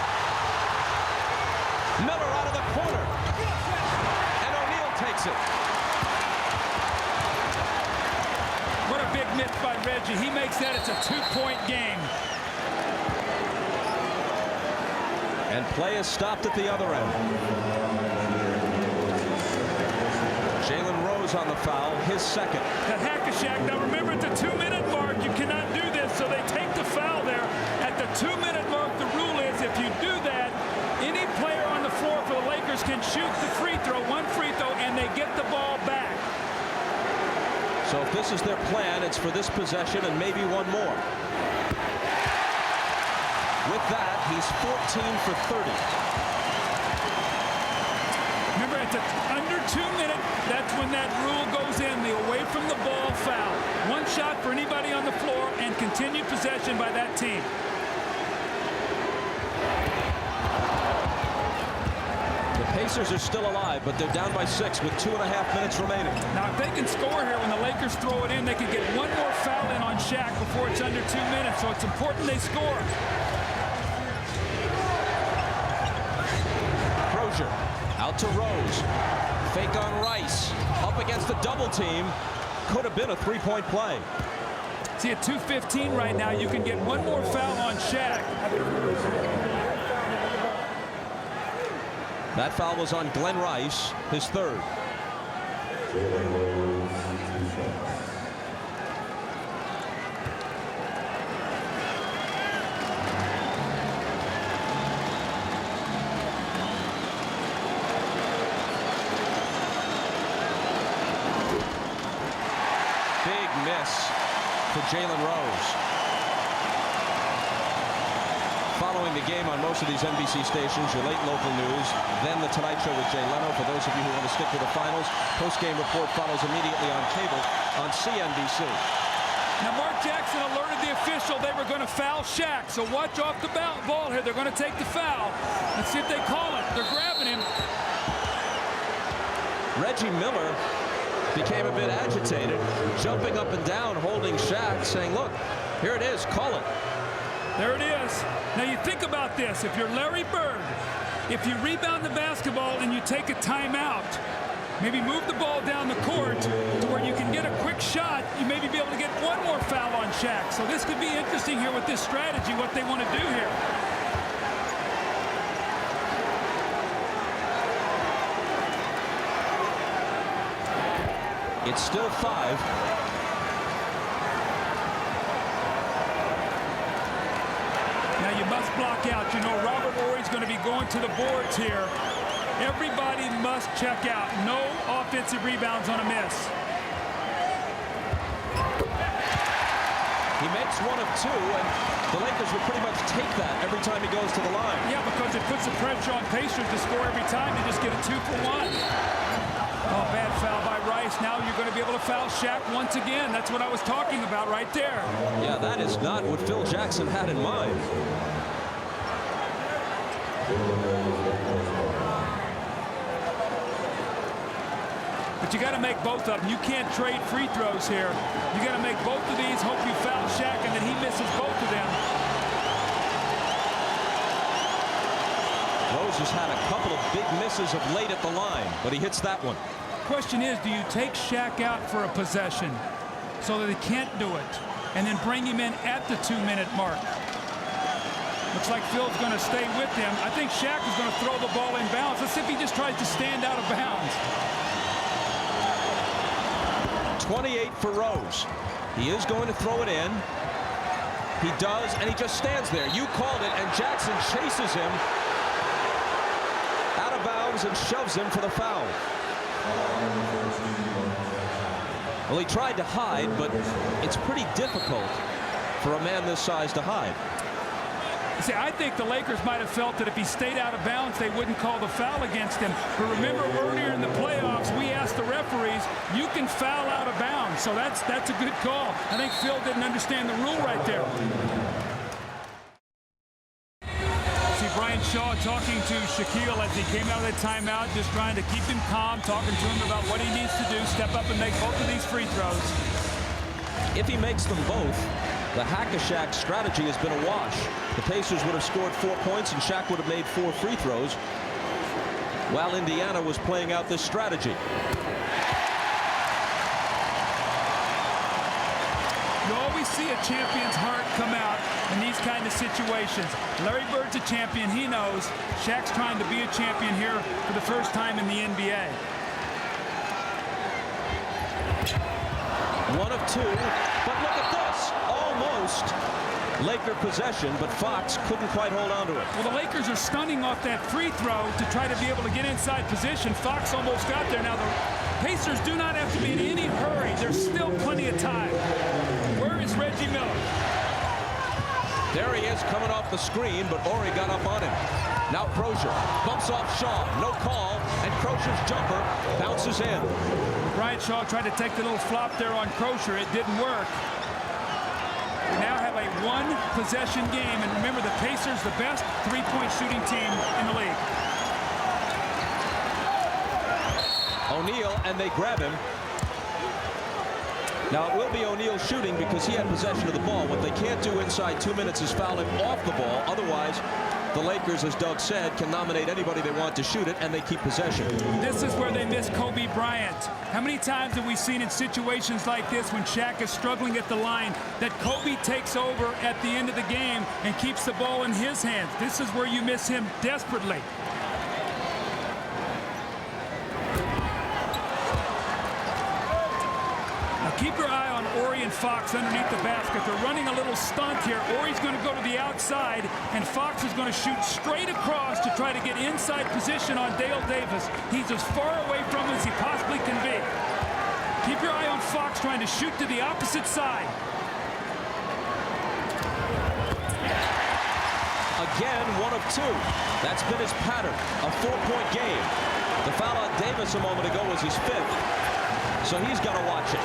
Miller out of the corner. And O'Neal takes it. What a big miss by Reggie. He makes that. It's a 2-point game. And play is stopped at the other end. Jalen Rose on the foul, his 2nd. That hack-a-shack. Now remember, at the 2-minute mark, you cannot do this, so they take the foul there. At the 2-minute mark, the rule is if you do that, any player on the floor for the Lakers can shoot the free throw, 1 free throw, and they get the ball back. So if this is their plan, it's for this possession and maybe one more. With that, he's 14 for 30. Remember, it's under 2 minutes. That's when that rule goes in, the away from the ball foul. 1 shot for anybody on the floor and continued possession by that team. The Pacers are still alive, but they're down by 6 with 2.5 minutes remaining. Now, if they can score here when the Lakers throw it in, they can get 1 more foul in on Shaq before it's under 2 minutes, so it's important they score. Crozier out to Rose. Fake on Rice. Up against the double team. Could have been a three-point play. See, at 2:15 right now, you can get one more foul on Shaq. That foul was on Glenn Rice, his third. Big miss for Jalen Rose. Following the game on most of these NBC stations, your late local news, then The Tonight Show with Jay Leno. For those of you who want to stick to the finals, post-game report follows immediately on cable on CNBC. Now, Mark Jackson alerted the official they were going to foul Shaq. So watch off the ball here. They're going to take the foul. Let's see if they call it. They're grabbing him. Reggie Miller became a bit agitated, jumping up and down, holding Shaq, saying, look, here it is, call it. There it is. Now you think about this. If you're Larry Bird, if you rebound the basketball and you take a timeout, maybe move the ball down the court to where you can get a quick shot, you maybe be able to get one more foul on Shaq. So this could be interesting here with this strategy, what they want to do here. It's still 5. Now you must block out. You know Robert Horry's going to be going to the boards here. Everybody must check out. No offensive rebounds on a miss. He makes one of 2, and the Lakers will pretty much take that every time he goes to the line. Yeah, because it puts the pressure on Pacers to score every time. You just get a 2 for 1. Oh, bad foul by Rice. Now you're going to be able to foul Shaq once again. That's what I was talking about right there. Yeah, that is not what Phil Jackson had in mind. But you got to make both of them. You can't trade free throws here. You got to make both of these, hope you foul Shaq, and then he misses both of them. Rose has had a couple of big misses of late at the line, but he hits that one. Question is, do you take Shaq out for a possession so that he can't do it, and then bring him in at the 2-minute mark? Looks like Phil's going to stay with him. I think Shaq is going to throw the ball in bounds. Let's see if he just tries to stand out of bounds. 28 for Rose. He is going to throw it in. He does, and he just stands there. You called it, and Jackson chases him out of bounds and shoves him for the foul. Well, he tried to hide, but it's pretty difficult for a man this size to hide. See, I think the Lakers might have felt that if he stayed out of bounds, they wouldn't call the foul against him. But remember, earlier in the playoffs, we asked the referees, you can foul out of bounds. So that's a good call. I think Phil didn't understand the rule right there. See Bryant Shaw talking to Shaquille as he came out of the timeout, just trying to keep him calm, talking to him about what he needs to do, step up and make both of these free throws. If he makes them both, the hack-a-Shaq strategy has been a wash. The Pacers would have scored 4 points and Shaq would have made 4 free throws while Indiana was playing out this strategy. You always see a champion's heart come out in these kind of situations. Larry Bird's a champion, he knows. Shaq's trying to be a champion here for the first time in the NBA. 1 of 2, but look at this. Almost Laker possession, but Fox couldn't quite hold on to it. Well, the Lakers are stunning off that free throw to try to be able to get inside position. Fox almost got there. Now, the Pacers do not have to be in any hurry. There's still plenty of time. Where is Reggie Miller? There he is coming off the screen, but Horry got up on him. Now Crozier bumps off Shaw. No call, and Crozier's jumper bounces in. Bryant Shaw tried to take the little flop there on Crozier. It didn't work. We now have a 1-possession game, and remember, the Pacers, the best three-point shooting team in the league. O'Neal, and they grab him. Now, it will be O'Neal shooting because he had possession of the ball. What they can't do inside 2 minutes is foul him off the ball. Otherwise, the Lakers, as Doug said, can nominate anybody they want to shoot it, and they keep possession. This is where they miss Kobe Bryant. How many times have we seen in situations like this when Shaq is struggling at the line that Kobe takes over at the end of the game and keeps the ball in his hands? This is where you miss him desperately. Keep your eye on Horry and Fox underneath the basket. They're running a little stunt here. Horry's going to go to the outside, and Fox is going to shoot straight across to try to get inside position on Dale Davis. He's as far away from him as he possibly can be. Keep your eye on Fox trying to shoot to the opposite side. Again, 1 of 2. That's been his pattern, a 4-point game. The foul on Davis a moment ago was his 5th, so he's got to watch it.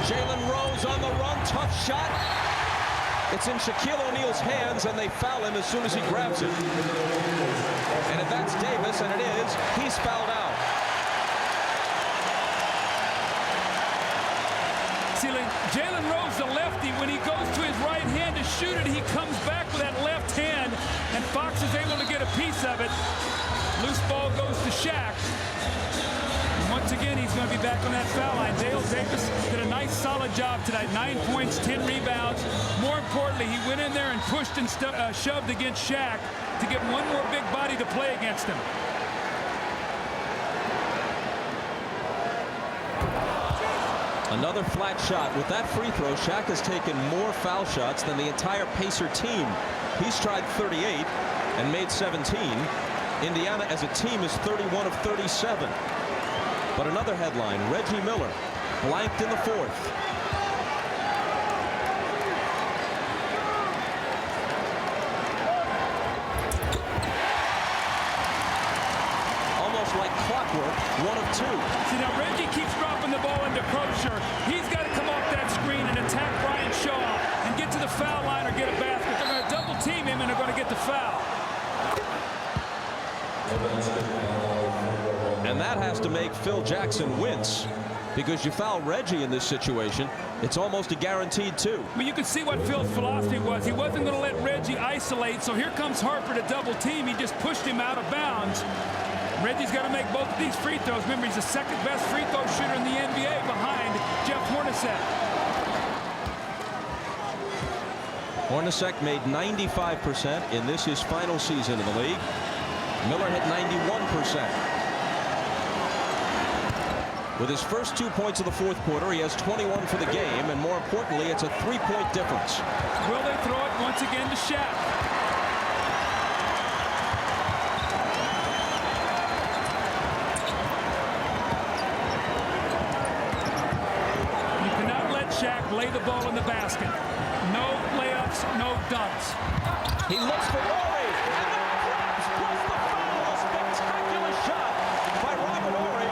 Jalen Rose on the run, tough shot. It's in Shaquille O'Neal's hands, and they foul him as soon as he grabs it. And if that's Davis, and it is, he's fouled out. See, Jalen Rose, the lefty, when he goes to his right hand to shoot it, he comes back with that left hand, and Fox is able to get a piece of it. Loose ball goes to Shaq. Once again, he's going to be back on that foul line. Dale Davis did a nice, solid job tonight. 9 points, 10 rebounds. More importantly, he went in there and pushed and shoved against Shaq to get one more big body to play against him. Another flat shot. With that free throw, Shaq has taken more foul shots than the entire Pacer team. He's tried 38 and made 17. Indiana as a team is 31 of 37. But another headline, Reggie Miller blanked in the 4th. Almost like clockwork, 1 of 2. See, now Reggie keeps dropping the ball into Crozier. He's got to come off that screen and attack Bryant Shaw and get to the foul line or get a basket. They're going to double team him and they're going to get the foul. And that has to make Phil Jackson wince, because you foul Reggie in this situation, it's almost a guaranteed 2. Well, you could see what Phil's philosophy was. He wasn't going to let Reggie isolate, so here comes Harper to double team. He just pushed him out of bounds. Reggie's got to make both of these free throws. Remember, he's the 2nd best free throw shooter in the NBA behind Jeff Hornacek. Hornacek made 95% in this his final season in the league. Miller hit 91%. With his first 2 points of the 4th quarter, he has 21 for the game, and more importantly, it's a 3-point difference. Will they throw it once again to Shaq? You cannot let Shaq lay the ball in the basket. No layups, no dunks. He looks for Horry, and the Cubs plus the foul. A spectacular shot by Robert Horry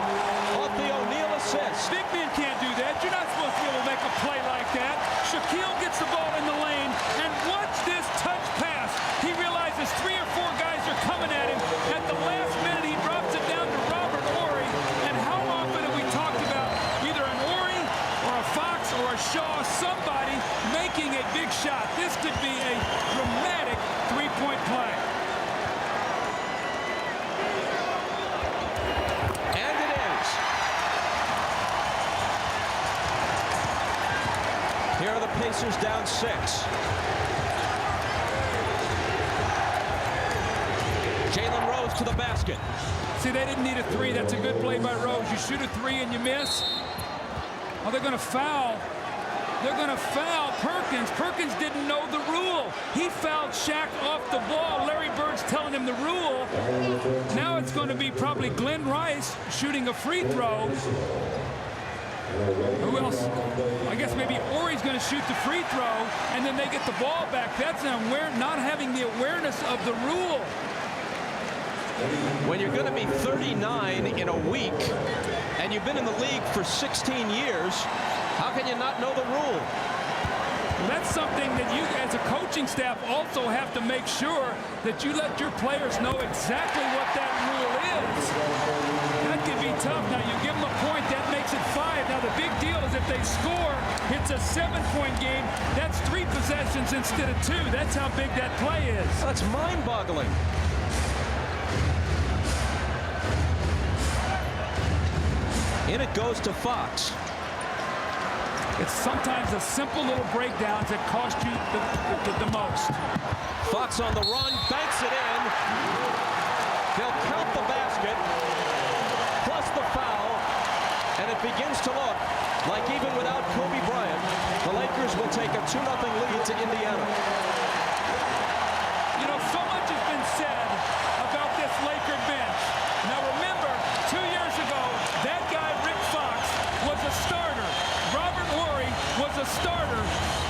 off the O'Neal assist. Big men can't do that. You're not supposed to be able to make a play like that. Shaquille gets the ball in the lane, and watch this touch pass. He realizes 3 or 4 guys are coming at him. At the last minute, he drops it down to Robert Horry. And how often have we talked about either an Horry or a Fox or a Shaw, somebody making a big shot? This could be a dramatic 3-point play. And it is. Here are the Pacers down 6. Jalen Rose to the basket. See, they didn't need a 3. That's a good play by Rose. You shoot a 3 and you miss. Oh, they're going to foul. They're going to foul Perkins. Perkins didn't know the rule. He fouled Shaq off the ball. Larry Bird's telling him the rule. Now it's going to be probably Glenn Rice shooting a free throw. Who else? I guess maybe Horry's going to shoot the free throw, and then they get the ball back. That's not having the awareness of the rule. When you're going to be 39 in a week, and you've been in the league for 16 years, how can you not know the rule? That's something that you as a coaching staff also have to make sure that you let your players know exactly what that rule is. That can be tough. Now you give them a point, that makes it 5. right now. The big deal is if they score, it's a 7-point game. That's 3 possessions instead of 2. That's how big that play is. That's mind-boggling. In it goes to Fox. It's sometimes the simple little breakdowns that cost you the most. Fox on the run, banks it in. They'll count the basket, plus the foul, and it begins to look like even without Kobe Bryant, the Lakers will take a 2-0 lead to Indiana. You know, so much has been said about this Laker bench. Now remember, 2 years ago, that guy, Rick Fox, was a starter. Robert Horry was a starter.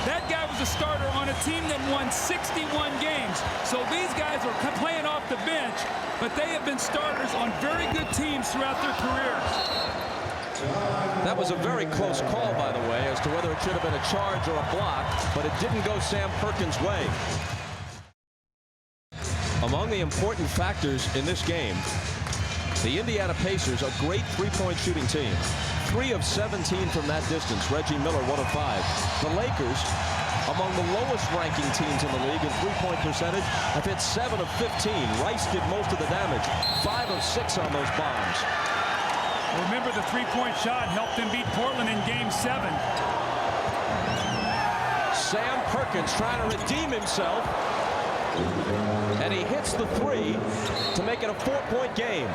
That guy was a starter on a team that won 61 games. So these guys are playing off the bench, but they have been starters on very good teams throughout their careers. That was a very close call, by the way, as to whether it should have been a charge or a block, but it didn't go Sam Perkins' way. Among the important factors in this game, the Indiana Pacers, a great three-point shooting team. 3 of 17 from that distance. Reggie Miller, 1 of 5. The Lakers, among the lowest ranking teams in the league in three-point percentage, have hit 7 of 15. Rice did most of the damage. 5 of 6 on those bombs. Remember, the three-point shot helped them beat Portland in Game 7. Sam Perkins trying to redeem himself. And he hits the 3 to make it a 4-point game.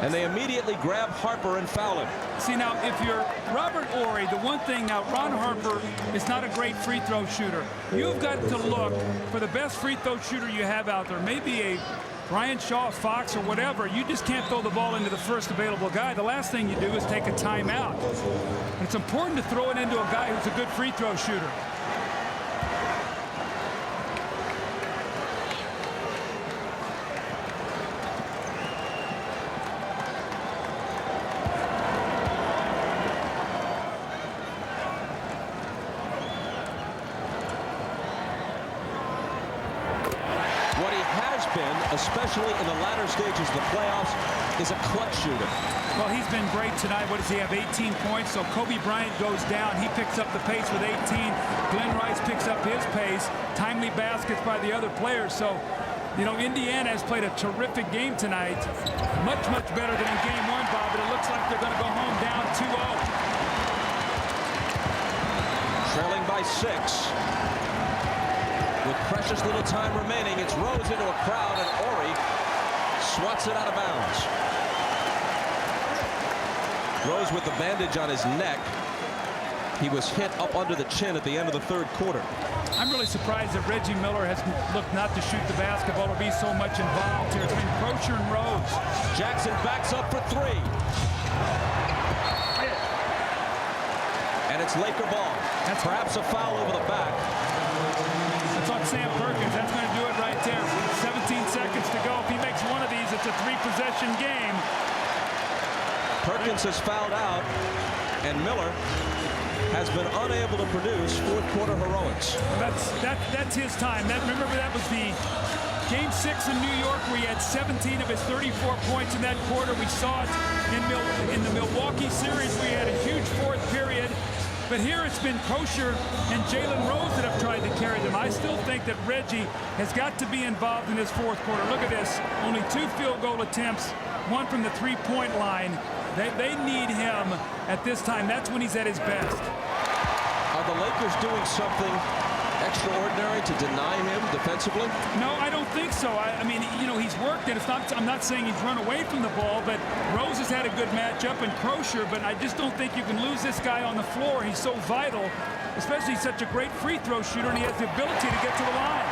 And they immediately grab Harper and foul him. See, now, if you're Robert Horry, the one thing now, Ron Harper is not a great free throw shooter. You've got to look for the best free throw shooter you have out there. Maybe a Brian Shaw, Fox, or whatever. You just can't throw the ball into the first available guy. The last thing you do is take a timeout. And it's important to throw it into a guy who's a good free throw shooter. Especially in the latter stages of the playoffs, is a clutch shooter. Well, he's been great tonight. What does he have? 18 points. So Kobe Bryant goes down. He picks up the pace with 18. Glenn Rice picks up his pace. Timely baskets by the other players. So, you know, Indiana has played a terrific game tonight. Much, much better than in Game 1, Bob. But it looks like they're going to go home down 2-0. Trailing by 6. With precious little time remaining, it's Rose into a crowd, and Horry swats it out of bounds. Rose with the bandage on his neck. He was hit up under the chin at the end of the 3rd quarter. I'm really surprised that Reggie Miller has looked not to shoot the basketball or be so much involved here. It's been Crocher and Rose. Jackson backs up for 3. And it's Laker ball. That's perhaps a foul over the back. That's on Sam Perkins. That's going to do it right there. 17 seconds to go. If he makes one of these, it's a 3-possession game. Perkins has fouled out, and Miller has been unable to produce 4th quarter heroics. That's his time. Remember, that was the Game 6 in New York where he had 17 of his 34 points in that quarter. We saw it in the Milwaukee series where he had a huge 4th period. But here it's been Crocher and Jalen Rose that have tried to carry them. I still think that Reggie has got to be involved in this 4th quarter. Look at this. Only 2 field goal attempts, 1 from the 3-point line. They need him at this time. That's when he's at his best. Are the Lakers doing something extraordinary to deny him defensively? No, I don't think so. I mean, you know, he's worked it. I'm not saying he's run away from the ball, but Rose has had a good matchup and Crocher, but I just don't think you can lose this guy on the floor. He's so vital, especially such a great free throw shooter, and he has the ability to get to the line.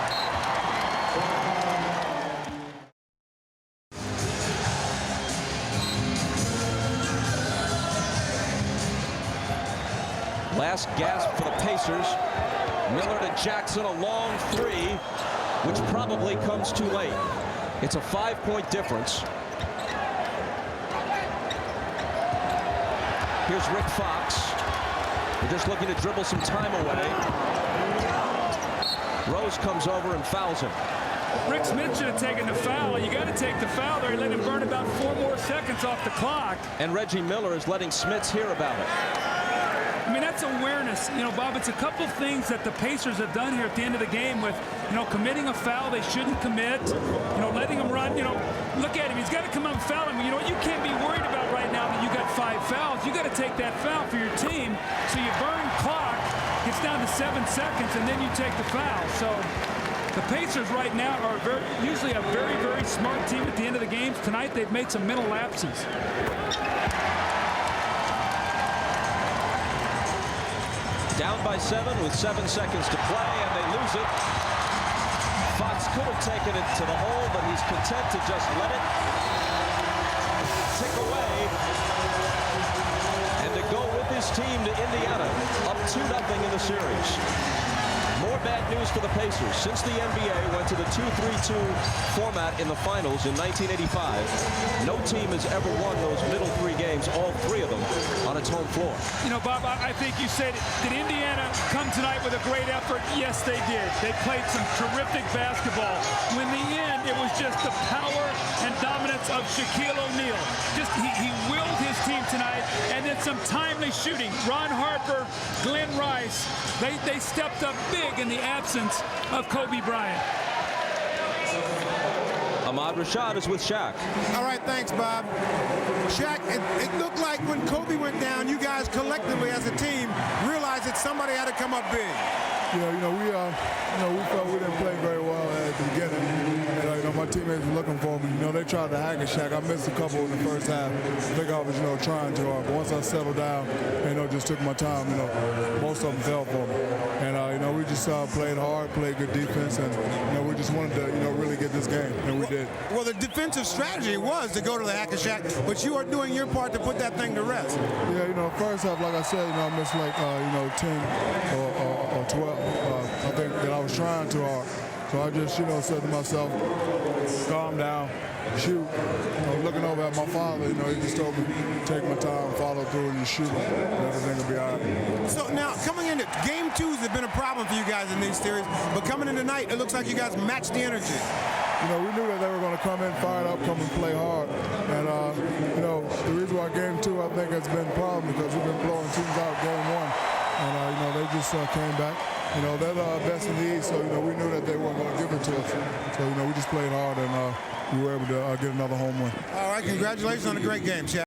Last gasp for the Pacers. Miller to Jackson, a long 3, which probably comes too late. It's a 5-point difference. Here's Rick Fox. They're just looking to dribble some time away. Rose comes over and fouls him. Rick Smith should have taken the foul. You got to take the foul there. He let him burn about 4 more seconds off the clock. And Reggie Miller is letting Smits hear about it. I mean, that's awareness. You know, Bob, it's a couple things that the Pacers have done here at the end of the game with, you know, committing a foul they shouldn't commit, you know, letting him run. You know, look at him. He's got to come out and foul him. You know what? You can't be worried about right now that you got 5 fouls. You got to take that foul for your team. So you burn clock, gets down to 7 seconds, and then you take the foul. So the Pacers right now are usually a very, very smart team at the end of the games. Tonight they've made some mental lapses. Down by 7 with 7 seconds to play, and they lose it. Fox could have taken it to the hole, but he's content to just let it tick away and to go with his team to Indiana, up 2-0 in the series. More bad news for the Pacers. Since the NBA went to the 2-3-2 format in the finals in 1985, no team has ever won those middle 3 games, all 3 of them, on its home floor. You know, Bob, I think you said, did Indiana come tonight with a great effort? Yes, they did. They played some terrific basketball. When in the end, it was just the power and dominance of Shaquille O'Neal. Just he willed his team tonight, and then some timely shooting. Ron Harper, Glenn Rice, they stepped up big in the absence of Kobe Bryant. Ahmad Rashad is with Shaq. All right, thanks, Bob. Shaq, it looked like when Kobe went down, you guys collectively as a team realized that somebody had to come up big. Yeah, we felt we didn't play very well at the beginning. And, my teammates were looking for me. They tried to hack at Shaq. I missed a couple in the first half. I think I was, trying too hard. But once I settled down, just took my time, most of them fell for me. And, we just played hard, played good defense, and, we just wanted to, really get this game, and we did. Well, the defensive strategy was to go to the hack at Shaq, but you are doing your part to put that thing to rest. Yeah, first half, like I said, I missed like, 10 or 12. I think that I was trying too hard. So I just, said to myself, calm down, shoot. I was looking over at my father, he just told me, take my time, follow through, and just shoot. And everything will be all right. So now, coming into game 2s have been a problem for you guys in these series, but coming in tonight, it looks like you guys matched the energy. We knew that they were going to come in, fired up, come and play hard. And, the reason why game 2, I think, has been a problem because we've been blowing teams out game 1. And, they just came back. They're the best in the East, so, we knew that they weren't going to give it to us. So, we just played hard, and we were able to get another home win. All right, congratulations on a great game, Shaq.